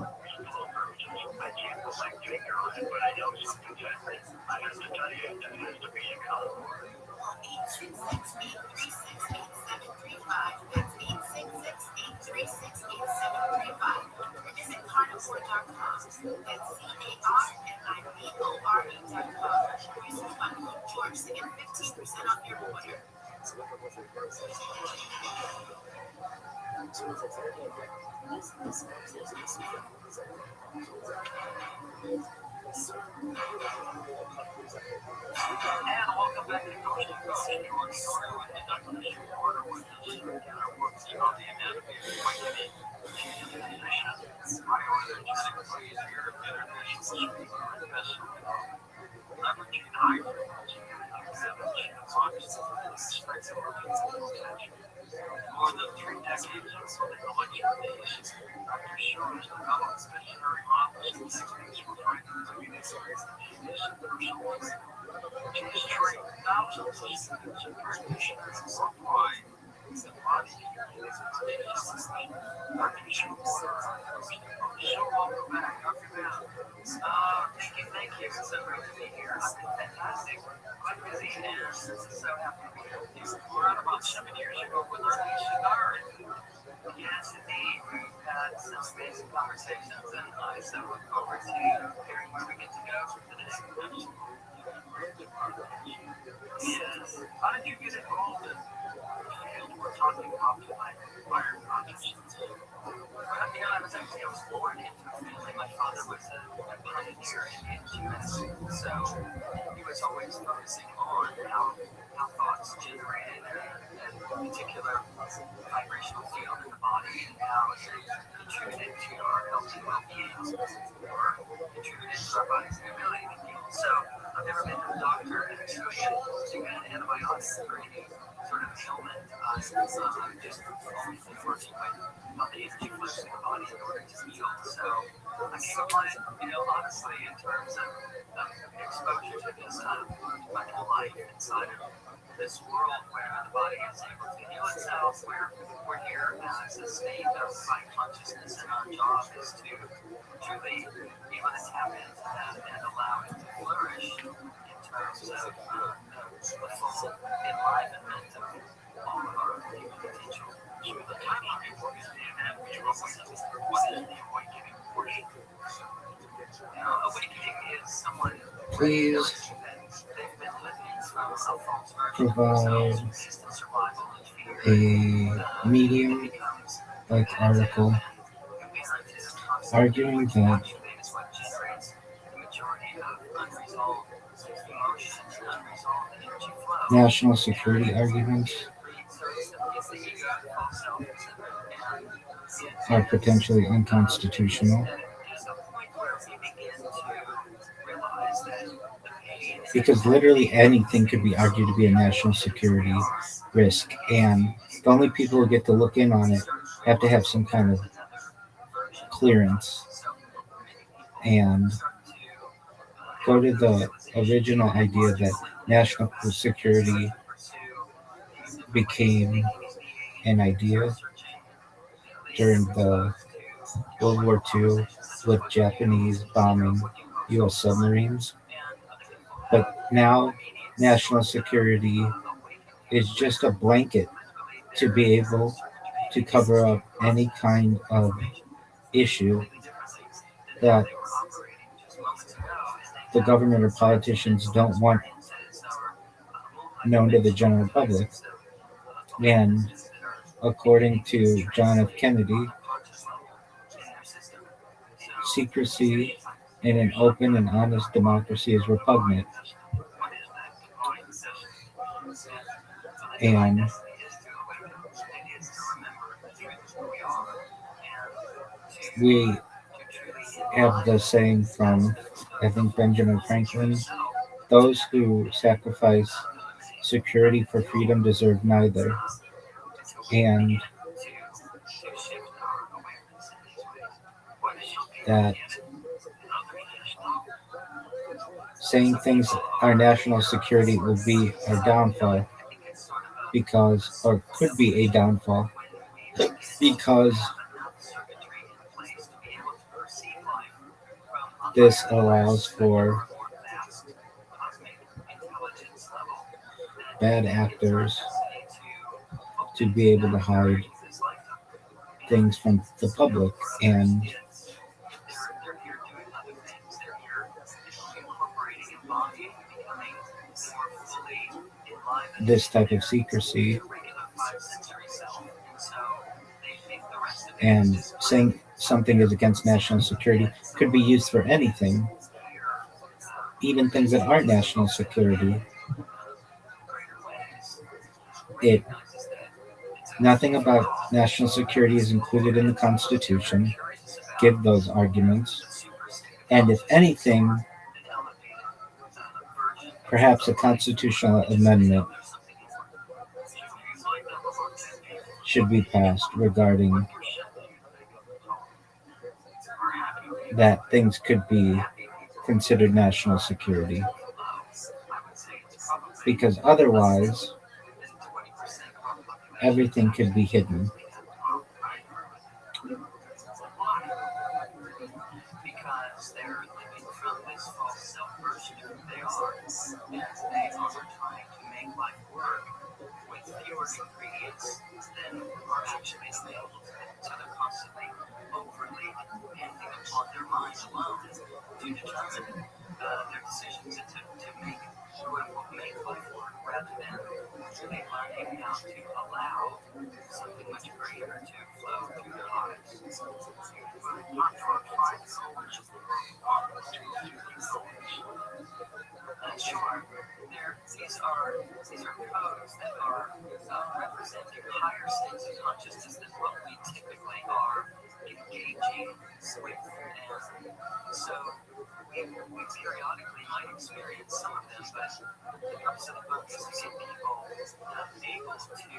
I can't put my finger on it, but I know something's happening. I have to tell you, that has to be a concord. 866-836-8735. That's 866-836-8735. Visit carnivore.com. That's CARNIVORE.com. Use coupon code George to get 15% off your order. welcome back to Coach to Coach. You are started with introduction order with the together works on the anatomy of awakening. Bioenergetically is your international professional leveraging high frequency more than 3 decades of intellectual issues. Dr. Shores developed visionary models and techniques for finding personalized. She has trained thousands of students and practitioners worldwide. The body is a Dr. Shores. So welcome back, Dr. Matt. Thank you. It's so great to be here. It's been fantastic. Quite busy and so happy to be here with you. We're on about 7 years ago with our new cigar. Yes, indeed. We've had some amazing conversations, and I so look forward to hearing where we get to go today. Yes. How did you get involved in the field we're talking about tonight, fire consciousness? I was born into a family. My father was a pioneer in medicine, so he was always focusing on how thoughts generated a particular vibrational field in the body and how it contributed to our health and well-being, or contributed to our body's ability to heal. So I've never been to a doctor and actually had antibiotics for any sort of ailment. I'm just only working with how the energy flows in the body in order to heal. So I came upon it, honestly, in terms of exposure to this my whole life inside of this world where the body is able to heal itself, where we're here as a state of high consciousness, and our job is to truly be able to tap into that and allow it to flourish in terms of the full enlivenment of all of our human potential. The title of your book is The Anatomy of Awakening. What is the awakening portion? Awakening is someone Please provide a Medium-like article arguing that national security arguments are potentially unconstitutional because literally anything could be argued to be a national security risk, and the only people who get to look in on it have to have some kind of clearance and go to the original idea that national security became an idea during the World War II with Japanese bombing U.S. submarines. But now national security is just a blanket to be able to cover up any kind of issue that the government or politicians don't want known to the general public. And according to John F. Kennedy, secrecy in an open and honest democracy is repugnant. And we have the saying from, I think, Benjamin Franklin, those who sacrifice security for freedom deserve neither. And that saying things our national security will be our downfall because, or could be a downfall, because this allows for bad actors to be able to hide things from the public, and this type of secrecy and saying something is against national security could be used for anything, even things that aren't national security. Nothing about national security is included in the Constitution. Give those arguments. And if anything, perhaps a constitutional amendment should be passed regarding that things could be considered national security. Because otherwise, everything could be hidden. Because they're living from this false self-version of who they are, and they are trying to make life work with fewer ingredients than are actually available to them. So they're constantly overly depending upon their mind alone to determine their decisions and to make make life work rather than really learning how to allow something much greater to flow through their lives. Sure, these are codes that are representing higher states of consciousness than what we typically are engaging with, and so we periodically might experience some of them, but the purpose of the book is to get people able to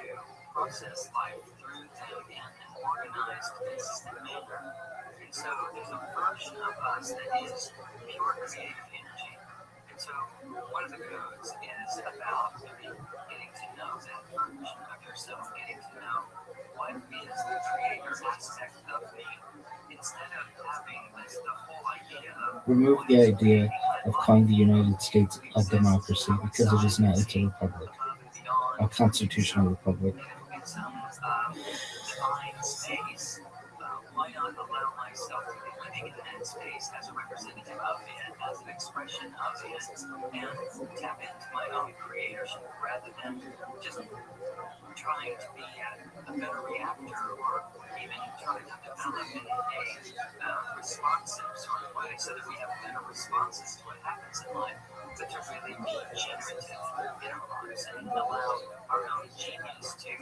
process life through them in an organized, consistent manner. And so there's a version of us that is pure creative energy. And so one of the codes is about getting to know that version of yourself, getting to know what is the creator aspect of me, instead of having the whole idea of Remove the idea of calling the United States a democracy, because it is not. It's a republic, a constitutional republic. Some divine space. Why not allow myself to be living in that space as a representative of it, as an expression of it, and tap into my own creatorship rather than just trying to be a better reactor or even trying to develop in a responsive sort of way so that we have better responses to what happens in life, but to really be generative in our lives and allow our own genius to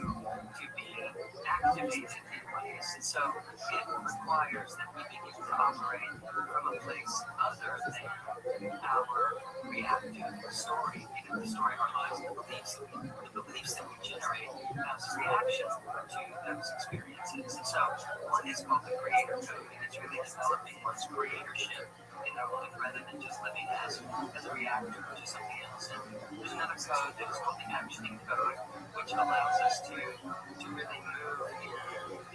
be activated in ways. And so it requires that we begin to operate from a place other than our reactive story, either the story of our lives, the beliefs that we generate as a reaction to those experiences. And so one is called the creator code, and it's really developing one's creatorship in their life rather than just living as a reactor to something else. And there's another code that is called the actioning code, which allows us to really move in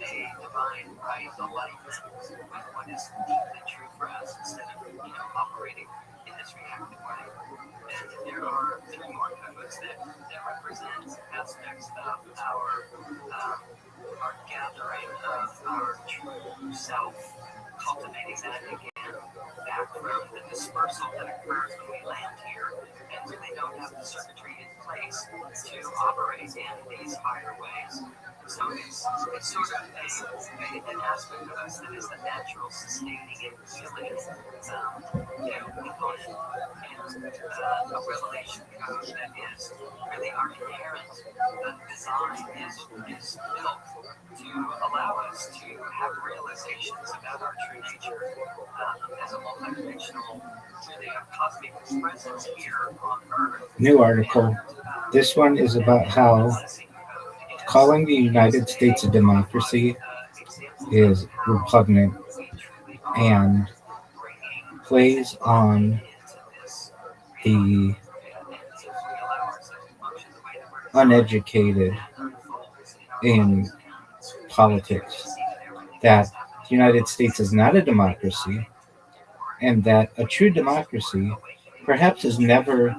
a divine right alignment with what is deeply true for us instead of operating in this reactive way. And there are three more codes that represent aspects of our gathering of our true self, cultivating that again back from the dispersal that occurs when we land here and really don't have the circuitry in place to operate in these higher ways. So it's sort of an aspect of us that is the natural sustaining and healing component, and a revelation code that is really our inherent design is built to allow us to have realizations about our true nature as a multidimensional, really a cosmic presence here on Earth. New article. This one is about how calling the United States a democracy is repugnant and plays on the uneducated in politics, that the United States is not a democracy, and that a true democracy perhaps has never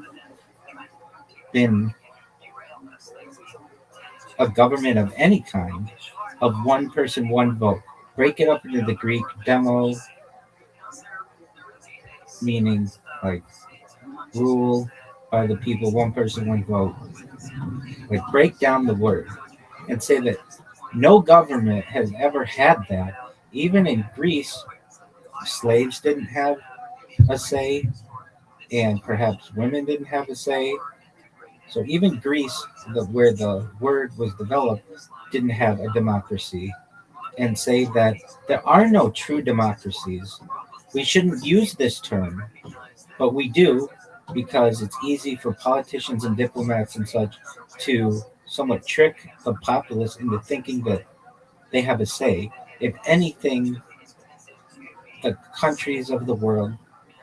been a government of any kind, of one person, one vote. Break it up into the Greek demo, meaning like rule by the people, one person, one vote. Like break down the word and say that No government has ever had that. Even in Greece, slaves didn't have a say, and perhaps women didn't have a say. So even Greece, where the word was developed, didn't have a democracy, and say that there are no true democracies. We shouldn't use this term, but we do because it's easy for politicians and diplomats and such to somewhat trick the populace into thinking that they have a say. If anything, the countries of the world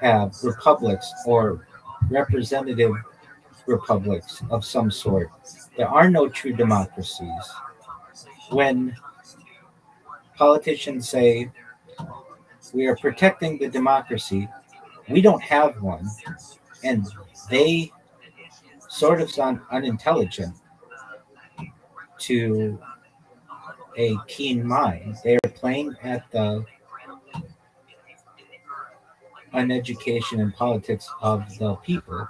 have republics or representative republics of some sort. There are no true democracies. When politicians say we are protecting the democracy, we don't have one, and they sort of sound unintelligent to a keen mind. They are playing at the uneducation and politics of the people.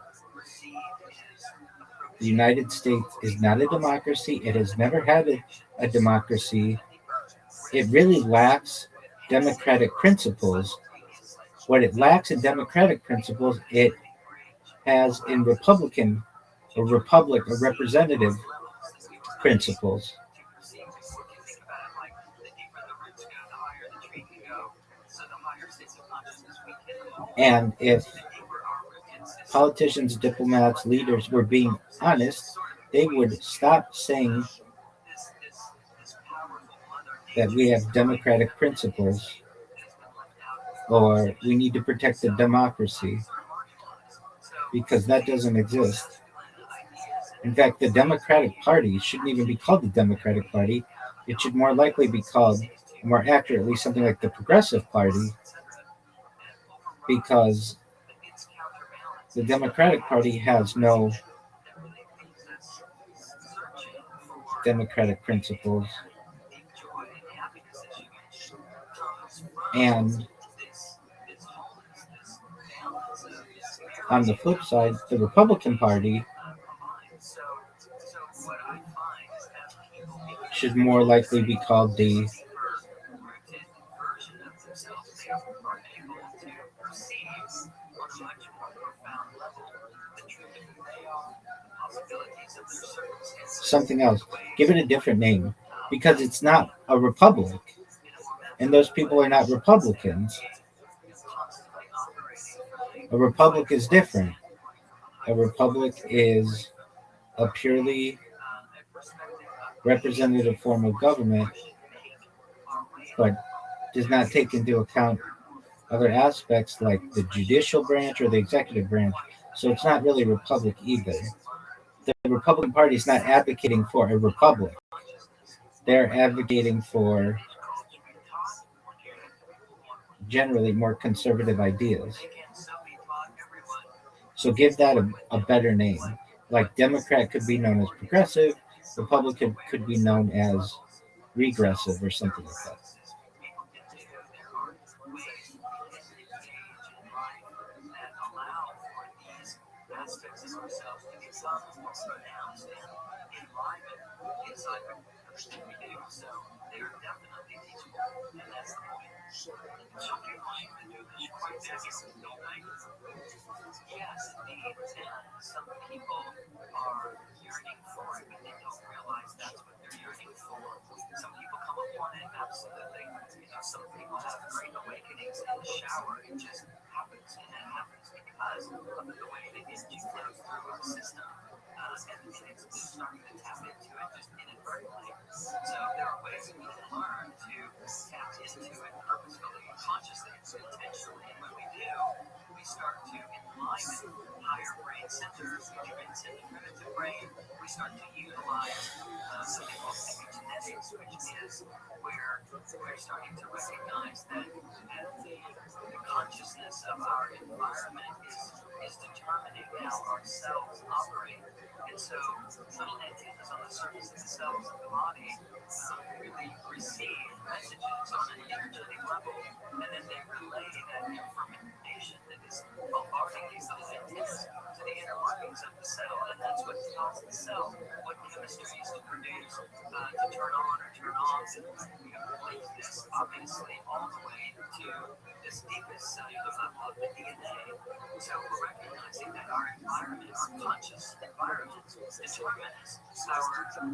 The United States is not a democracy. It has never had a democracy. It really lacks democratic principles. What it lacks in democratic principles, it has in republic or representative principles. And if politicians, diplomats, leaders were being honest, they would stop saying that we have democratic principles or we need to protect the democracy because that doesn't exist. In fact, the Democratic Party shouldn't even be called the Democratic Party. It should more likely be called, more accurately, something like the Progressive Party because the Democratic Party has no democratic principles. And on the flip side, the Republican Party should more likely be called the something else. Give it a different name because it's not a republic, and those people are not Republicans. A republic is different. A republic is a purely representative form of government, but does not take into account other aspects like the judicial branch or the executive branch. So it's not really a republic either. The Republican Party is not advocating for a republic. They're advocating for generally more conservative ideas. So give that a better name. Like Democrat could be known as progressive, Republican could be known as regressive or something like that. Yes, indeed. And some people are yearning for it, but they don't realize that's what they're yearning for. Some people come upon it absolutely. Some people have great awakenings in the shower. It just happens, and it happens because of the way the energy flows through our system. And it's just starting to tap into it just inadvertently. So there are ways we can learn to tap into it purposefully, consciously, intentionally. And when we do, we start to enliven higher brain centers, which brings in the primitive brain. We start to utilize something called epigenetics, which is where we're starting to recognize that the consciousness of our environment is determining how our cells operate. And so little antennas on the surface of the cells of the body really receive messages on an energetic level, and then they relay that information that is bombarding these little antennas to the inner workings of the cell, and that's what tells the cell what chemistries to produce, to turn on or turn off, way to this deepest cellular level of the DNA. So we're recognizing that our environment, our conscious environment, determines our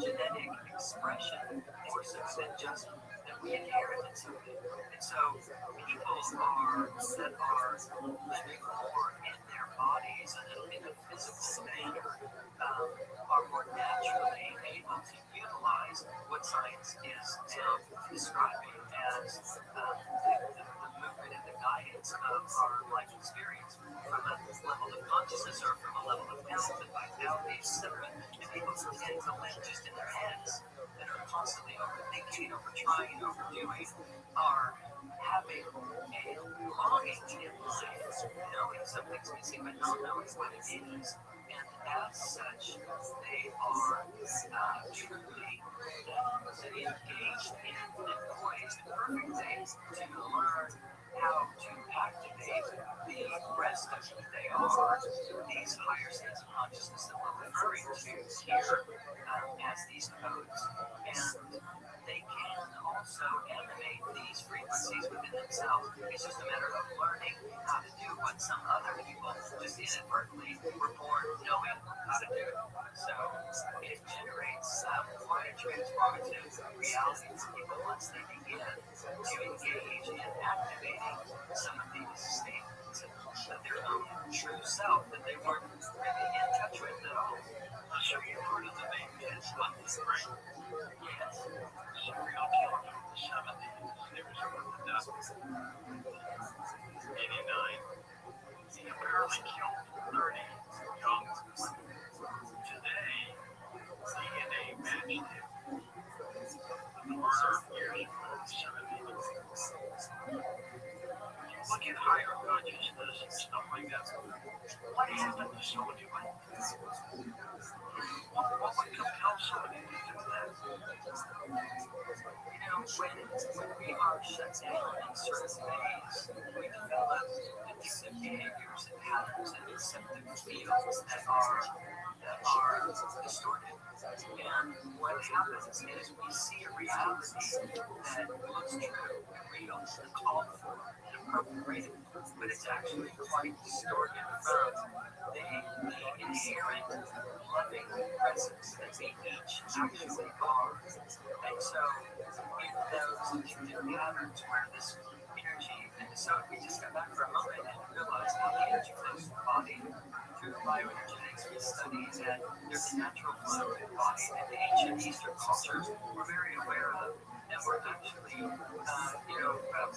genetic expression more so than just that we inherited something. And so people that are living more in their bodies and in a physical manner are more naturally able to utilize what science is now describing as the movement and the guidance of our life experience from a level of consciousness or from a level of health and vitality, etc. And people who tend to live just in their heads that are constantly overthinking, overtrying, overdoing are having a longing in life, knowing something's missing but not knowing what it is. And as such, they are truly engaged and poised perfectly to learn how to activate the rest of who they are, these higher states of consciousness that we're referring to here as these codes. And they can also animate these frequencies within themselves. It's just a matter of learning how to do what some other people just inadvertently were born knowing how to do. So it generates quite a transformative reality for people once they begin to engage in activating some of these statements of their own true self that they weren't really in touch with at all. So you heard of the name is multistream. Yes. Serial killer from the 70s. There was one that died in 89. He apparently killed 30 young women. Today, DNA matched him. The murder years ago in the 70s. You look at higher consciousness and stuff like that. What happened to somebody like that? What would compel somebody to do that? You know, when we are shut down in certain ways, we develop addictive behaviors and patterns and receptive fields that are distorted. And what happens is we see a reality that looks true and real and called for and appropriated, but it's actually quite distorted from the inherent loving presence that we each actually are. And so in those addictive patterns where this energy, and so we just got back for a moment and realized how the energy flows through the body through bioenergetics. We studied that there's a natural flow in the body that the ancient Eastern cultures were very aware of. And we're actually,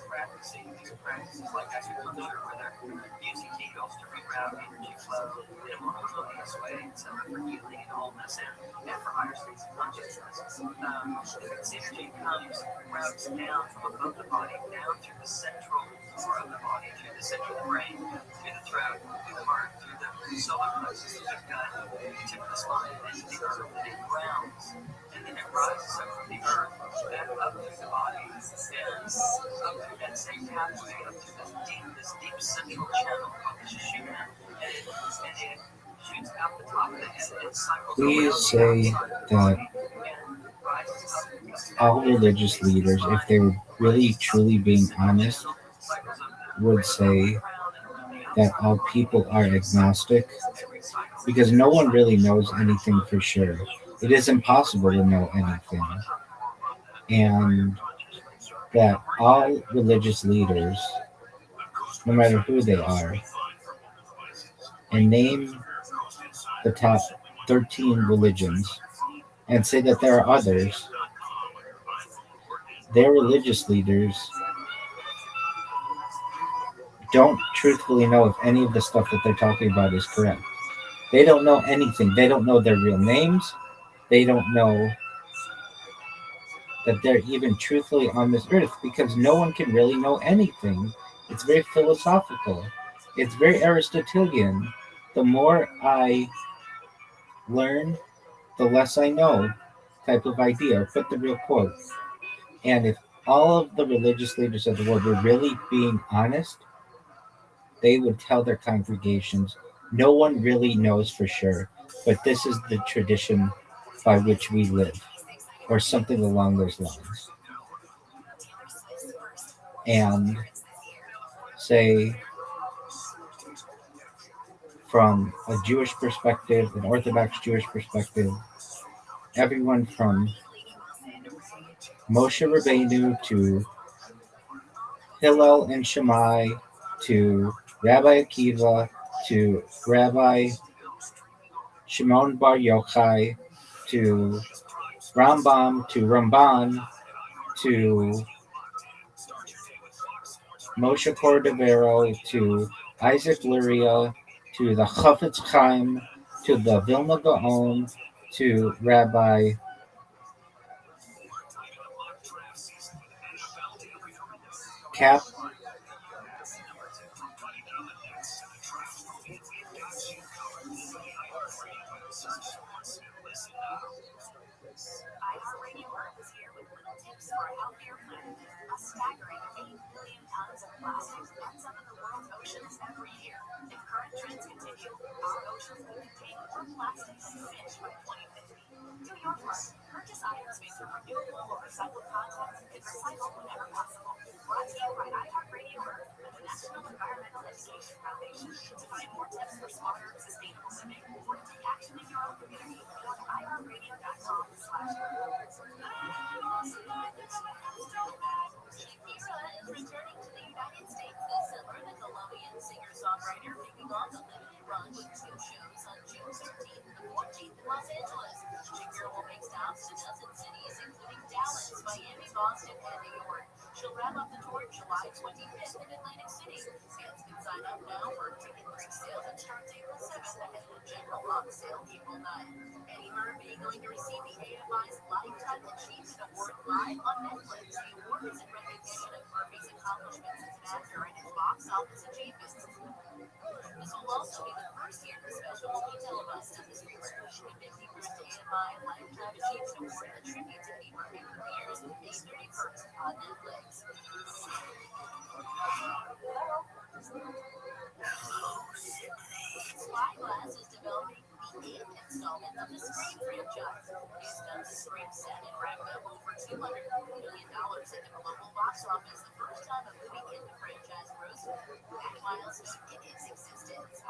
practicing these practices like acupuncture, where they're using needles to reroute energy flow in a more harmonious way, and some for healing and wholeness, and for higher states of consciousness. This energy comes, routes down from above the body, down through the central core of the body, through the central brain, through the throat, through the heart, through the solar plexus, through the gut, the tip of the spine, and then the earth, and it grounds, and then it rises up from the earth, back up through the body, and up through that same pathway, up through this deep central channel called the Shishuna, and it shoots out the top of the head, and it cycles Please say that all religious leaders, if they were really truly being honest, would say that all people are agnostic, because no one really knows anything for sure. It is impossible to know anything. And that all religious leaders, no matter who they are, and name the top 13 religions and say that there are others, their religious leaders don't truthfully know if any of the stuff that they're talking about is correct. They don't know anything. They don't know their real names. They don't know that they're even truthfully on this earth, because no one can really know anything. It's very philosophical. It's very Aristotelian. The more I learn, the less I know type of idea. Put the real quote. And if all of the religious leaders of the world were really being honest, they would tell their congregations, no one really knows for sure, but this is the tradition by which we live, or something along those lines. and say from a Jewish perspective, an Orthodox Jewish perspective, everyone from Moshe Rabbeinu to Hillel and Shammai to Rabbi Akiva to Rabbi Shimon Bar Yochai to Rambam to Ramban to Moshe Cordovero to Isaac Luria to the Chafetz Chaim to the Vilna Gaon to Rabbi Cap iHeartRadio Earth is here with little tips for a healthier planet. A staggering 8 billion tons of plastic ends up in the world's oceans every year. If current trends continue, our oceans will contain more plastic than fish by 2050. Do your part. Purchase items made from renewable or recycled content and recycle whenever possible. Brought to you by iHeartRadio Earth and the National Environmental Education Foundation. To find more tips for smarter, sustainable living or to take action in your own community, go to iHeartRadio.com/earth. Shakira is returning to the United States this summer. The Colombian singer-songwriter kicking off a limited run with 2 shows on June 13th and the 14th in Los Angeles. Shakira will make stops in a dozen cities, including Dallas, Miami, Boston, and New York. She'll wrap up the tour July 25th in Atlantic City. Fans can sign up now for ticket pre-sales and start April 7th ahead of the general on sale April 9th. Eddie Murphy going to receive the AFI's Lifetime Achievement Award live on Netflix. The award is in recognition of Murphy's accomplishments as an actor and his box office achievements. This will also be the first year the special will be televised on the streamer. The 51st AFI Lifetime Achievement Award, a tribute to Eddie Murphy, premieres May 31st on Netflix. Spyglass is developing the 8th installment of the Scream franchise. Based on the Scream set and racked up over $200 million at the global box office, the first time a movie hit the franchise grossed that milestone in its existence.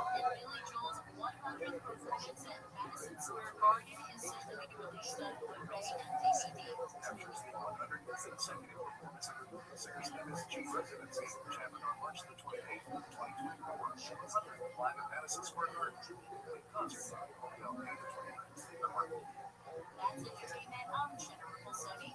And Billy Joel's 100th performance at Madison Square Garden is set to be released on Blu-ray and DVD. Singer's MSG residency, which happened on March the 28th, 2024. Live at Madison Square Garden. Concert will be on May the 29th. That's entertainment. I'm Jennifer Bolsoni.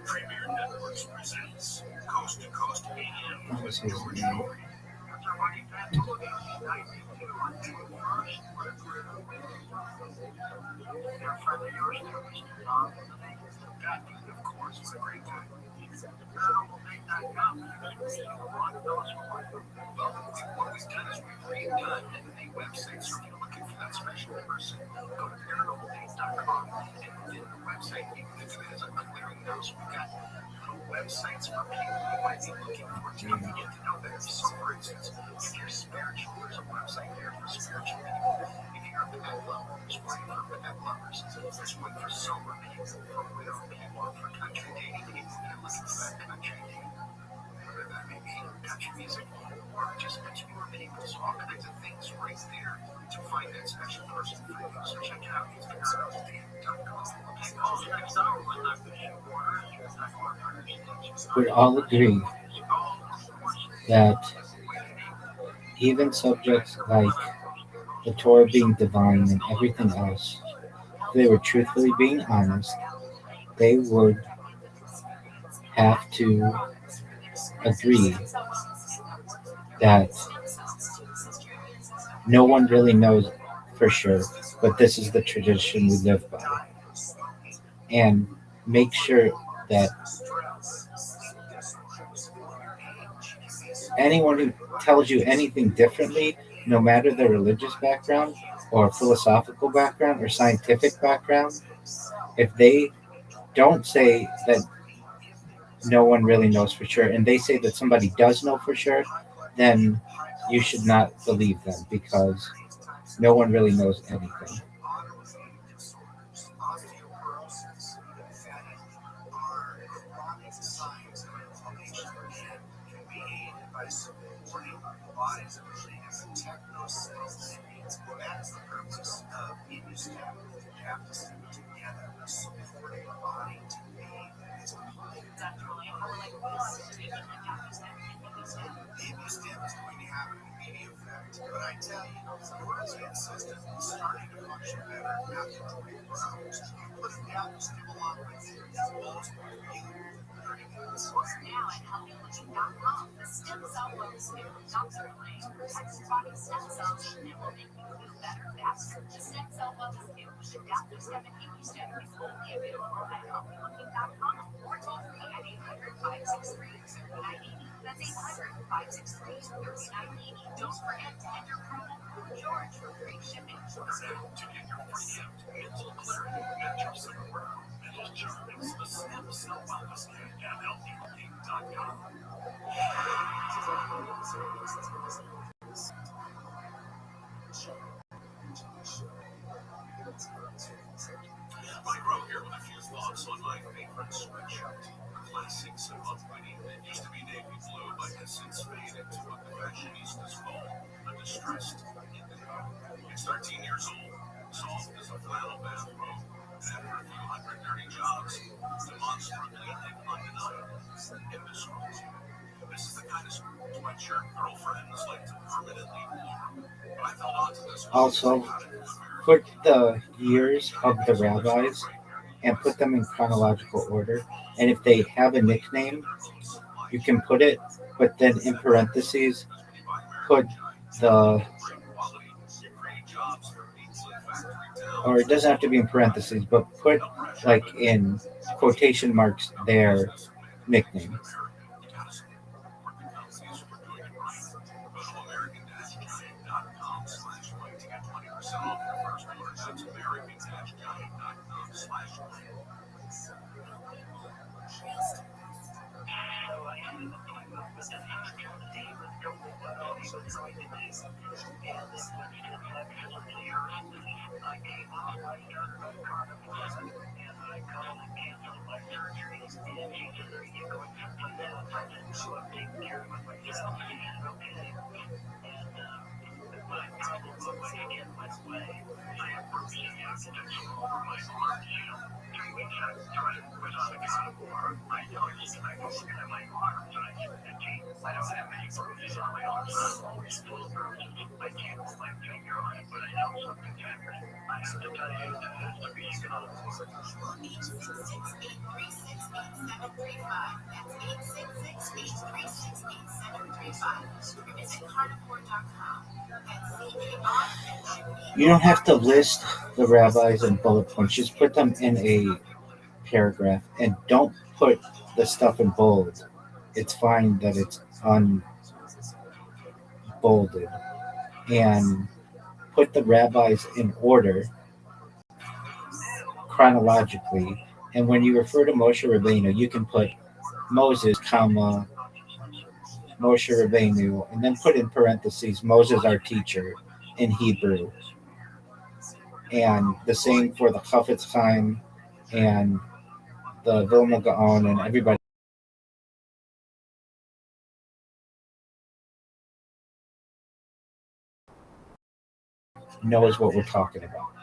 Premier Networks presents Coast to Coast AM. What was his name? That, of course, was a great time. Well, what we've done is we've redone the website, so if you're looking for that special person, go to paranormaldays.com and within the website, you can think of it as a clearinghouse. We've got websites for people who might be looking for to get to know better. So, for instance, if you're spiritual, there's a website there for spiritual people. If you're a pet lover, there's one for pet lovers. There's one for sober people, for widow people, for country dating people that are looking for that country dating. Whether that may be country music or just explore people. So all kinds of things right there to find that special person for you. So check it out. It's We all agree that even subjects like the Torah being divine and everything else, if they were truthfully being honest, they would have to agree that no one really knows for sure, but this is the tradition we live by. And make sure that anyone who tells you anything differently, no matter their religious background or philosophical background or scientific background, if they don't say that no one really knows for sure and they say that somebody does know for sure, then you should not believe them because no one really knows anything. But I tell you, Nora's system is starting to function better after 24 hours. Put it down to still along with it. Most really 30 minutes. Order now at healthyliving.com. The stem cell focus new Dr. Elaine protects body stem cells and will make you feel better faster. The stem cell focus new adaptive stem and immune stem is only available at healthyliving.com or toll free at 800-563-3980. That's 800-563-3980. Don't forget to enter promo code George for free shipping. To get your free gift, mental clarity, mental superpower, mental charms, the stem cell wellness kit at healthyliving.com. Mike Rowe here with a few thoughts on my favorite sweatshirt. Classics of upbringing. It used to be navy blue, but has since faded to a fashionistas gold, a distressed indigo. It's 13 years old, soft as a flannel bathrobe, and after a few hundred dirty jobs, demonstrably and undeniably indestructible. This is the kind of sweatshirt girlfriends like to permanently warm. But I felt onto this one. Also, put the years of the rabbis and put them in chronological order. And if they have a nickname, you can put it, but then in parentheses, put the, or it doesn't have to be in parentheses, but put like in quotation marks their nickname. You don't have to list the rabbis in bullet points. Just put them in a paragraph and don't put the stuff in bold. It's fine that it's unbolded. And put the rabbis in order chronologically. And when you refer to Moshe Rabbeinu, you can put Moses, comma, Moshe Rabbeinu, and then put in parentheses Moses, our teacher, in Hebrew. And the same for the Chafetz Chaim and the Vilna Gaon and everybody knows what we're talking about.